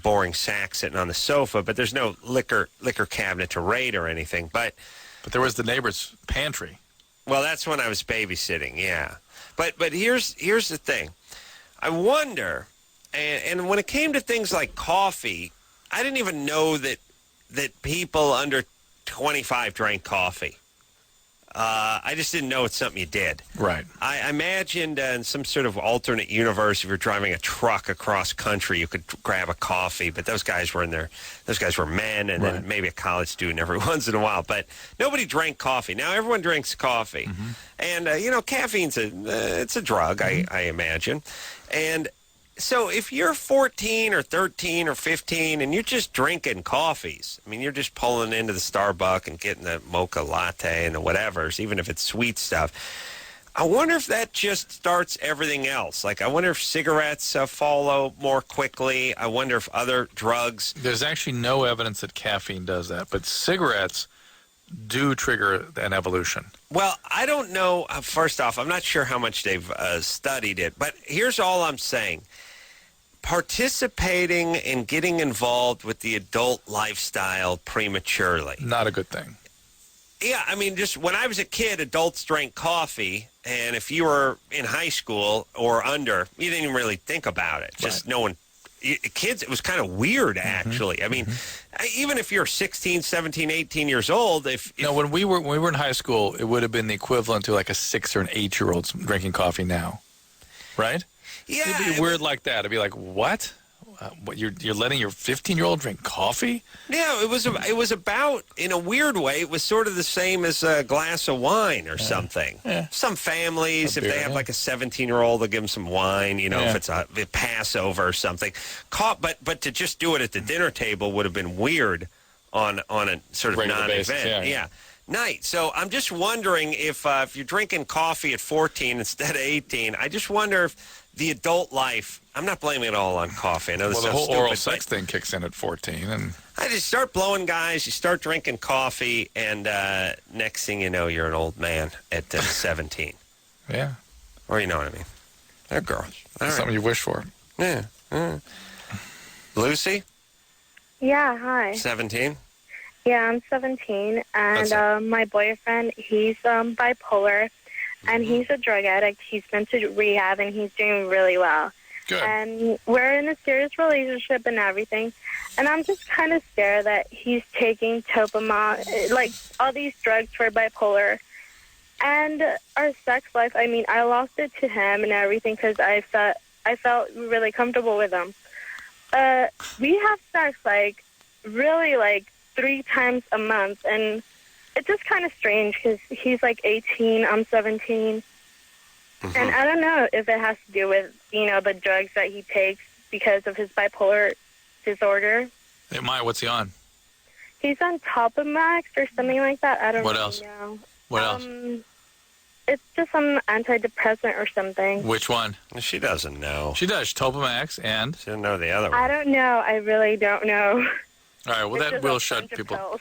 boring sack sitting on the sofa, but there's no liquor cabinet to raid or anything. But there was the neighbor's pantry. Well, that's when I was babysitting, yeah. But here's the thing. I wonder, and when it came to things like coffee, I didn't even know that people under 25 drank coffee. I just didn't know it's something you did. Right. I imagined in some sort of alternate universe, if you're driving a truck across country, you could grab a coffee. But those guys were those guys were men, and then maybe a college student every once in a while. But nobody drank coffee. Now everyone drinks coffee, and caffeine's it's a drug, I imagine, and. So if you're 14 or 13 or 15 and you're just drinking coffees, I mean, you're just pulling into the Starbucks and getting the mocha latte and the whatevers, even if it's sweet stuff, I wonder if that just starts everything else. Like, I wonder if cigarettes follow more quickly. I wonder if other drugs... There's actually no evidence that caffeine does that, but cigarettes do trigger an evolution. Well, I don't know. First off, I'm not sure how much they've studied it, but here's all I'm saying. Participating and getting involved with the adult lifestyle prematurely. Not a good thing. Yeah, I mean, just when I was a kid, adults drank coffee, and if you were in high school or under, you didn't even really think about it. Just no one... Kids, it was kind of weird, actually. I mean, even if you're 16, 17, 18 years old, when we were in high school, it would have been the equivalent to like a 6 or an 8-year-old drinking coffee now, right? Yeah, it'd be weird like that. It'd be like, what? What you're letting your 15-year-old drink coffee? Yeah, it was about, in a weird way, it was sort of the same as a glass of wine or something. Yeah. Some families, if they have like a 17-year-old, they'll give them some wine, if it's a Passover or something. But to just do it at the dinner table would have been weird on a sort of regular non-event. Yeah. Night. So I'm just wondering if you're drinking coffee at 14 instead of 18, I just wonder if the adult life, I'm not blaming it all on coffee. I know this the sounds whole stupid, oral sex thing kicks in at 14. And I just start blowing guys, you start drinking coffee, and next thing you know, you're an old man at 17. Yeah. Or you know what I mean. They're girls. That's something you wish for. Yeah. Lucy? Yeah, hi. 17? Yeah, I'm 17, and my boyfriend, he's bipolar, and he's a drug addict. He's been to rehab, and he's doing really well. Good. And we're in a serious relationship and everything, and I'm just kind of scared that he's taking Topamol, like all these drugs for bipolar. And our sex life, I mean, I lost it to him and everything because I felt really comfortable with him. We have sex, really, 3 times a month, and it's just kind of strange because he's 18, I'm 17, and I don't know if it has to do with the drugs that he takes because of his bipolar disorder. Hey, Maya, what's he on? He's on Topamax or something like that. I don't what really else? know. What else? It's just some antidepressant or something. Which one? She doesn't know. She does. Topamax and? She doesn't know the other one. I don't know. I really don't know. All right, well, It's that just will a shut bunch of people... pills.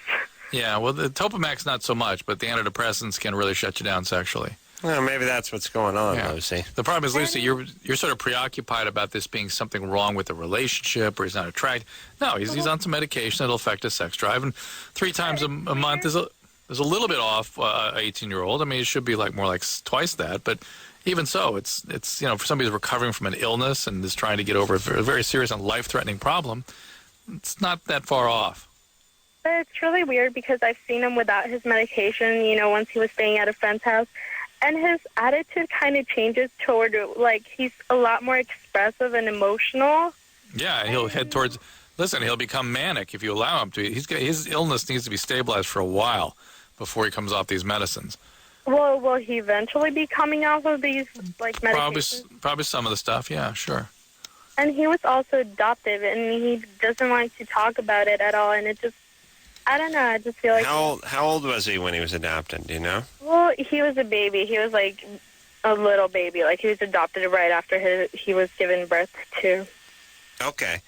Yeah, well, the Topamax not so much, but the antidepressants can really shut you down sexually. Well, maybe that's what's going on, Lucy. The problem is, Lucy, you're sort of preoccupied about this being something wrong with the relationship or he's not attracted. No, he's on some medication that'll affect his sex drive, and 3 times a month is a little bit off a 18-year-old. I mean, it should be more like twice that, but even so, it's for somebody who's recovering from an illness and is trying to get over a very serious and life-threatening problem, it's not that far off. But it's really weird because I've seen him without his medication, once he was staying at a friend's house. And his attitude kind of changes toward, he's a lot more expressive and emotional. Yeah, he'll head towards... Listen, he'll become manic if you allow him to. His illness needs to be stabilized for a while before he comes off these medicines. Well, will he eventually be coming off of these, medications? Probably some of the stuff, yeah, sure. And he was also adopted, and he doesn't like to talk about it at all, and it just... I don't know. I just feel like... How old was he when he was adopted? Do you know? Well, he was a baby. He was a little baby. Like, he was adopted right after he was given birth to. Okay.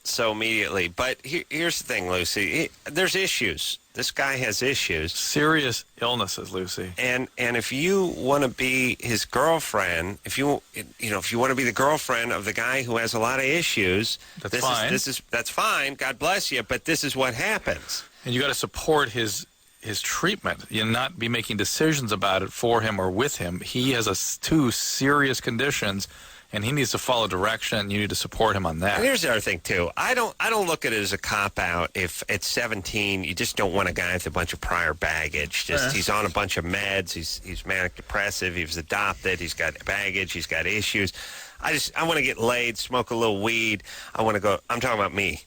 So immediately. But here's the thing, Lucy. There's issues. This guy has issues. Serious illnesses, Lucy. And if you want to be his girlfriend, if you want to be the girlfriend of the guy who has a lot of issues, that's fine. That's fine. God bless you. But this is what happens. And you got to support his treatment. You not be making decisions about it for him or with him. He has two serious conditions, and he needs to follow direction. You need to support him on that. And here's the other thing too. I don't look at it as a cop out. If at 17 you just don't want a guy with a bunch of prior baggage. He's on a bunch of meds. He's manic depressive. He was adopted. He's got baggage. He's got issues. I want to get laid, smoke a little weed. I want to go. I'm talking about me.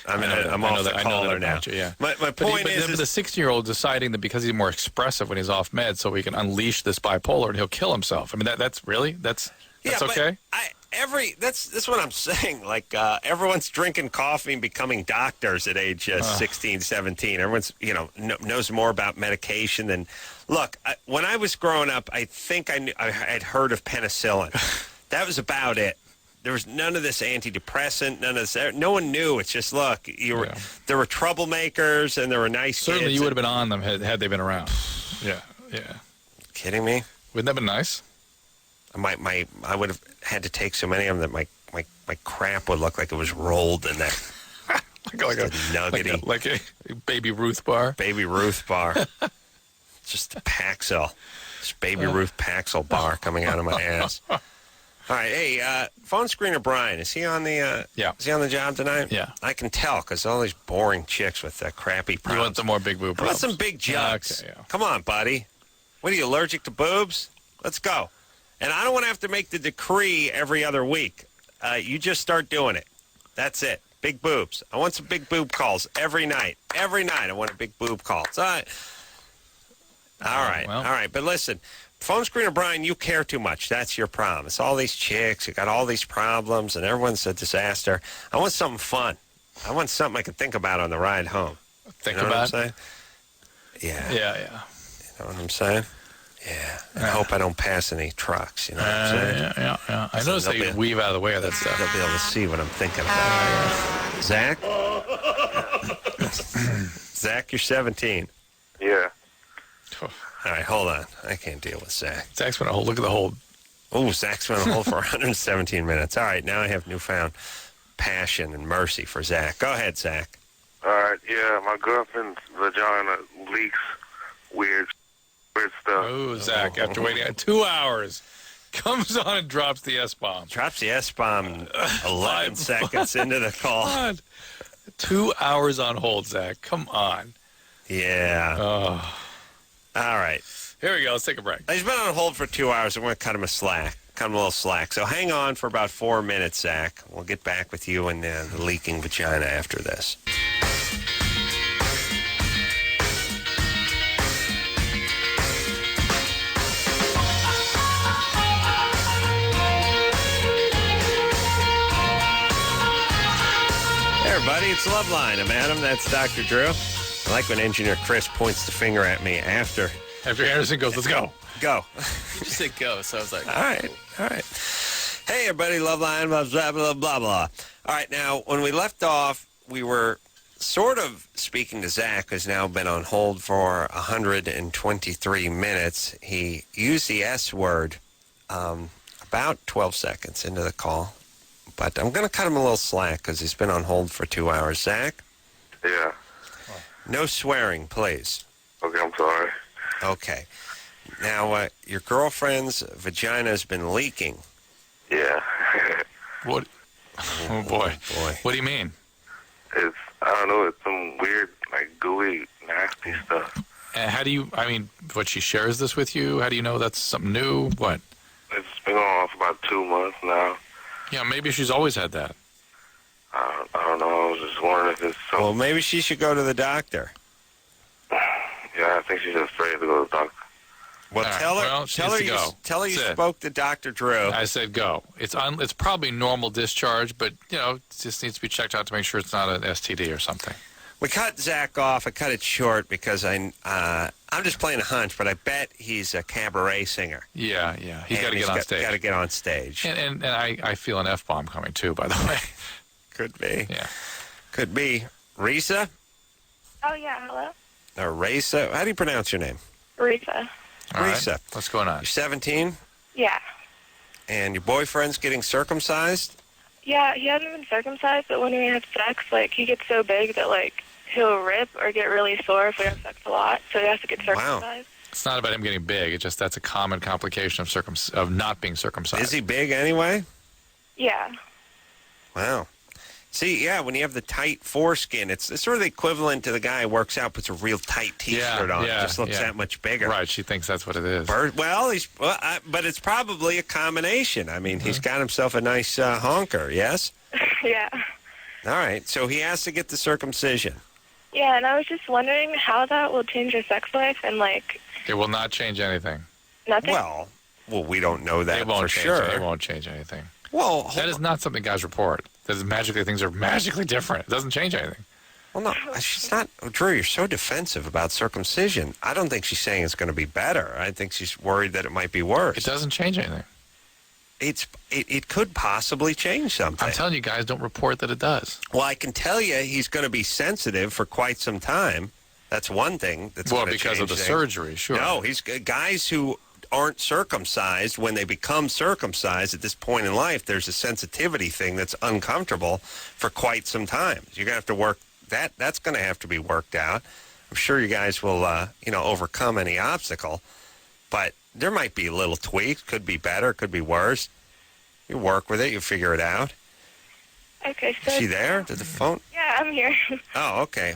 I'm off the caller now. Yeah. My point is the 16-year-old deciding that because he's more expressive when he's off meds, so he can unleash this bipolar and he'll kill himself. I mean, that's okay. That's what I'm saying. Like everyone's drinking coffee and becoming doctors at age 16, 17. Everyone's knows more about medication than. Look, when I was growing up, I think I had heard of penicillin. That was about it. There was none of this antidepressant, none of this. No one knew. It's just, look, there were troublemakers and there were nice Certainly kids. you would have been on them had they been around. Yeah. Kidding me? Wouldn't that have been nice? I would have had to take so many of them that my crap would look like it was rolled in there. like a nuggety. Like a Baby Ruth bar? Baby Ruth bar. Just a Paxil. Just Baby Ruth Paxil bar coming out of my ass. All right, hey, phone screener Brian, is he on the? Is he on the job tonight? Yeah, I can tell because all these boring chicks with crappy problems. You want some more big boob problems? I want some big jugs. Okay, yeah. Come on, buddy. What are you allergic to boobs? Let's go. And I don't want to have to make the decree every other week. You just start doing it. That's it. Big boobs. I want some big boob calls every night. Every night I want a big boob call. All right. All right. But listen. Phone screener Brian, you care too much. That's your problem. It's all these chicks. You got all these problems, and everyone's a disaster. I want something fun. I want something I can think about on the ride home. Think about? What I'm saying? Yeah. Yeah. You know what I'm saying? Yeah. I hope I don't pass any trucks. You know what I'm saying? Yeah. I noticed that you weave out of the way of that stuff. They'll be able to see what I'm thinking about. Zach? Zach, you're 17. Yeah. All right, hold on. I can't deal with Zach. Zach's been on hold. Look at the hold. Oh, Zach's been on hold for 117 minutes. All right, now I have newfound passion and mercy for Zach. Go ahead, Zach. All right, yeah, my girlfriend's vagina leaks weird stuff. Oh, Zach, after waiting 2 hours, comes on and drops the S-bomb. Drops the S-bomb 11 seconds into the call. God. 2 hours on hold, Zach. Come on. Yeah. Oh. All right. Here we go. Let's take a break. He's been on hold for 2 hours. I'm going to cut him a little slack. So hang on for about 4 minutes, Zach. We'll get back with you and the leaking vagina after this. Hey, everybody. It's Loveline. I'm Adam. That's Dr. Drew. I like when Engineer Chris points the finger at me after Anderson goes, let's go. Go. You just said go, so I was like... All right. Hey, everybody, Loveline, blah, blah, blah, blah, blah. All right, now, when we left off, we were sort of speaking to Zach, who's now been on hold for 123 minutes. He used the S word about 12 seconds into the call, but I'm going to cut him a little slack because he's been on hold for 2 hours. Zach? Yeah. No swearing, please. Okay, I'm sorry. Okay. Now, your girlfriend's vagina has been leaking. Yeah. What? Oh, boy. What do you mean? I don't know, it's some weird, like, gooey, nasty stuff. How do you, what, she shares this with you? How do you know that's something new? What? It's been going on for about 2 months now. Yeah, maybe she's always had that. I don't know. I was just wondering if it's something. Well, maybe she should go to the doctor. Yeah, I think she's just afraid to go to the doctor. Well, tell her you spoke to Dr. Drew. I said go. It's probably normal discharge, but, it just needs to be checked out to make sure it's not an STD or something. We cut Zach off. I cut it short because I'm just playing a hunch, but I bet he's a cabaret singer. Yeah. He's got to get on stage. Got to get on stage. And I feel an F-bomb coming, too, by the way. Could be. Yeah. Could be. Risa? Oh, yeah, hello? Or Risa? How do you pronounce your name? Risa. All right. Risa. What's going on? You're 17, Yeah. and your boyfriend's getting circumcised? Yeah, he hasn't been circumcised, but when we have sex, like, he gets so big that, like, he'll rip or get really sore if we have sex a lot, so he has to get circumcised. Wow. It's not about him getting big. It's just that's a common complication of not being circumcised. Is he big anyway? Yeah. Wow. See, yeah, when you have the tight foreskin, it's sort of the equivalent to the guy who works out, puts a real tight T-shirt on. It just looks that much bigger. Right, she thinks that's what it is. But it's probably a combination. I mean, he's got himself a nice honker, yes? Yeah. All right, so he has to get the circumcision. Yeah, and I was just wondering how that will change your sex life and, like... It will not change anything. Nothing? Well, we don't know that for change, sure. It won't change anything. Well, that is not something guys report. That is things are magically different. It doesn't change anything. Well, no, she's not. Drew, you're so defensive about circumcision. I don't think she's saying it's going to be better. I think she's worried that it might be worse. It doesn't change anything. It could possibly change something. I'm telling you, guys don't report that it does. Well, I can tell you he's going to be sensitive for quite some time. That's one thing. Because of the surgery, sure. No, he's guys who aren't circumcised, when they become circumcised at this point in life, there's a sensitivity thing that's uncomfortable for quite some time. You're going to have to work that. That's going to have to be worked out. I'm sure you guys will, overcome any obstacle. But there might be little tweaks. Could be better. Could be worse. You work with it. You figure it out. Okay, so... Is she there? Did the phone? Yeah, I'm here. Oh, okay.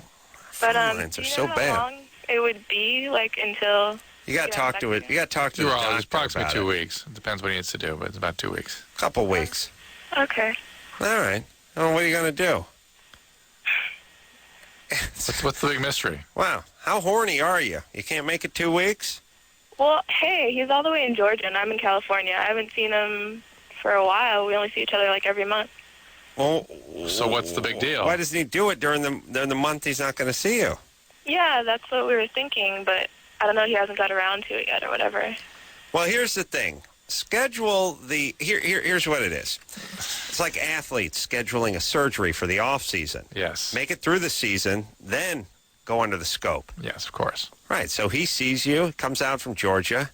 But, phone lines are do you so know bad. how long it would be, like, until... You got to talk to it. You got to talk to the doctor. It's approximately about 2 it. weeks. It depends what he needs to do, but it's about 2 weeks. Couple weeks. Okay. All right. Well, what are you going to do? What's the big mystery? Wow. How horny are you? You can't make it 2 weeks? Well, hey, he's all the way in Georgia, and I'm in California. I haven't seen him for a while. We only see each other, like, every month. Well, so what's the big deal? Why doesn't he do it during the month he's not going to see you? Yeah, that's what we were thinking, but I don't know, he hasn't got around to it yet or whatever. Well, here's the thing. Schedule the... Here's what it is. It's like athletes scheduling a surgery for the off season. Yes. Make it through the season, then go under the scope. Yes, of course. Right, so he sees you, comes out from Georgia,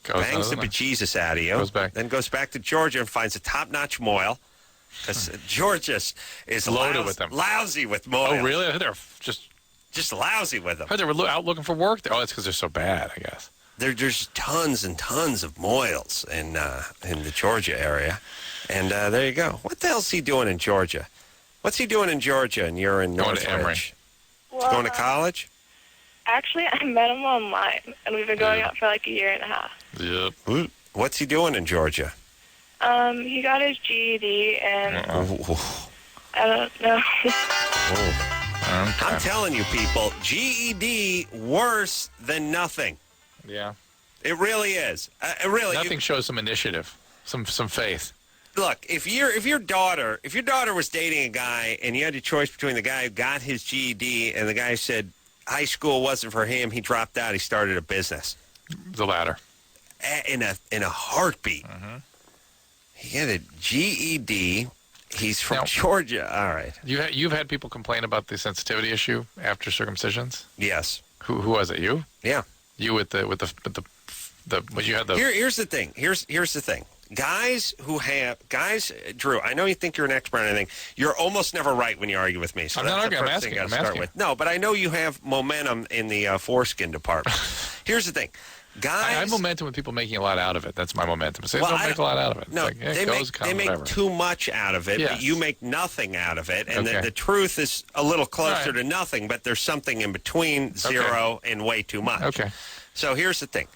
bangs the bejesus out of you, then goes back to Georgia and finds a top-notch moil, because Georgia is loaded with them. Lousy with moil. Oh, really? They're just lousy with them. They were out looking for work there. Oh, that's because they're so bad, I guess. There's tons and tons of moils in the Georgia area, and there you go. What the hell's he doing in Georgia? What's he doing in Georgia, and you're in Northridge? Well, Going to college? Actually, I met him online, and we've been going out for like a year and a half. Yep. What's he doing in Georgia? He got his GED, and I don't know. I'm telling you, people, GED worse than nothing. Yeah. It really is. Nothing shows some initiative, some faith. Look, if your daughter was dating a guy and you had a choice between the guy who got his GED and the guy who said high school wasn't for him, he dropped out, he started a business. The latter. In a heartbeat. Mm-hmm. He had a GED. He's from Georgia. All right. You've had people complain about the sensitivity issue after circumcisions? Yes. Who was it? You? Yeah. You with the what you had the. Here's the thing. Here's the thing. Guys, Drew, I know you think you're an expert on anything. You're almost never right when you argue with me. So I'm not arguing. I'm asking. No, but I know you have momentum in the foreskin department. Here's the thing. Guys, I have momentum with people making a lot out of it. That's my momentum. So don't make a lot out of it. No, they make too much out of it, yes. But you make nothing out of it. And okay. the truth is a little closer to nothing, but there's something in between zero and way too much. Okay. So here's the thing.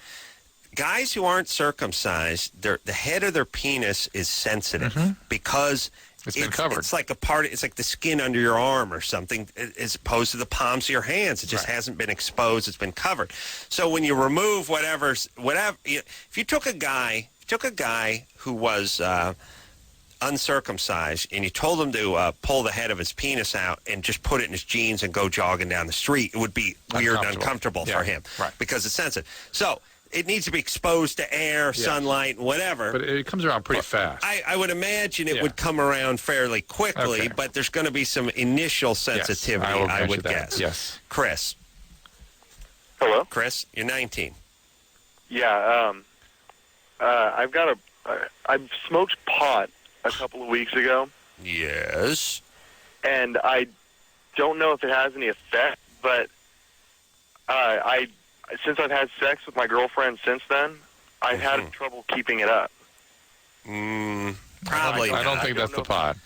Guys who aren't circumcised, the head of their penis is sensitive because it's been covered. It's like it's like the skin under your arm or something, as opposed to the palms of your hands. It just hasn't been exposed. It's been covered. So when you remove whatever, if you took a guy who was uncircumcised, and you told him to pull the head of his penis out and just put it in his jeans and go jogging down the street, it would be weird and uncomfortable for him because it's sensitive. So it needs to be exposed to air, sunlight, and whatever. But it comes around pretty fast. I would imagine it would come around fairly quickly, but there's going to be some initial sensitivity, I would guess. Yes. Chris. Hello? Chris, you're 19. Yeah, I've smoked pot a couple of weeks ago. Yes. And I don't know if it has any effect, but since I've had sex with my girlfriend since then, I've had trouble keeping it up. Probably I don't think that's the pot.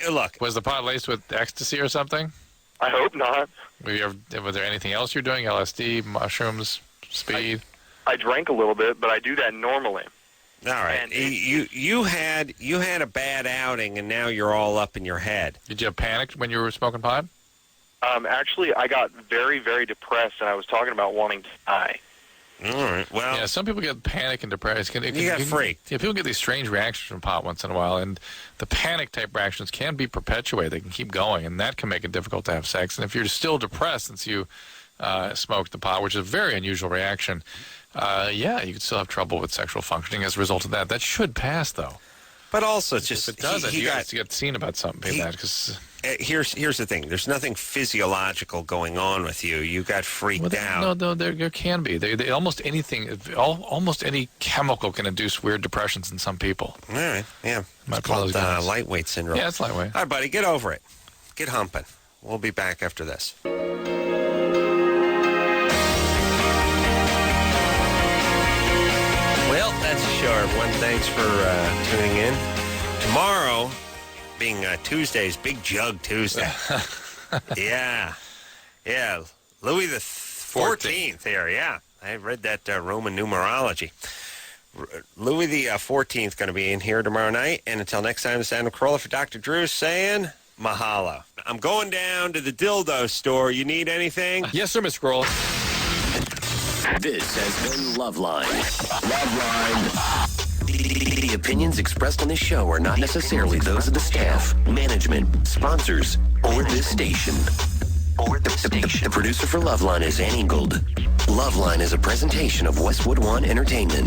Look. Was the pot laced with ecstasy or something? I hope not. Was there anything else you're doing? LSD, mushrooms, speed? I drank a little bit, but I do that normally. All right. And you had a bad outing, and now you're all up in your head. Did you have panicked when you were smoking pot? Actually, I got very, very depressed, and I was talking about wanting to die. All right. Well, yeah, some people get panic and depressed. You got freaked. Yeah, people get these strange reactions from pot once in a while, and the panic-type reactions can be perpetuated. They can keep going, and that can make it difficult to have sex. And if you're still depressed since you smoked the pot, which is a very unusual reaction, you could still have trouble with sexual functioning as a result of that. That should pass, though. But also, it's just if it doesn't, you got to get seen about something like that. Because here's the thing: there's nothing physiological going on with you. You got freaked out. No, there can be. They almost anything, almost any chemical can induce weird depressions in some people. All right, yeah. It's called lightweight syndrome. Yeah, it's lightweight. All right, buddy, get over it. Get humping. We'll be back after this. Well, that's a show, everyone. Thanks for tuning in. Tomorrow, being Tuesday's Big Jug Tuesday. Yeah. Louis the 14th here, yeah. I read that Roman numerology. Louis the 14th going to be in here tomorrow night. And until next time, it's Adam Carolla for Dr. Drew saying mahalo. I'm going down to the dildo store. You need anything? Yes, sir, Miss Carolla. This has been Loveline. The opinions expressed on this show are not necessarily those of the staff, management, sponsors, or this station. The producer for Loveline is Annie Gold. Loveline is a presentation of Westwood One Entertainment.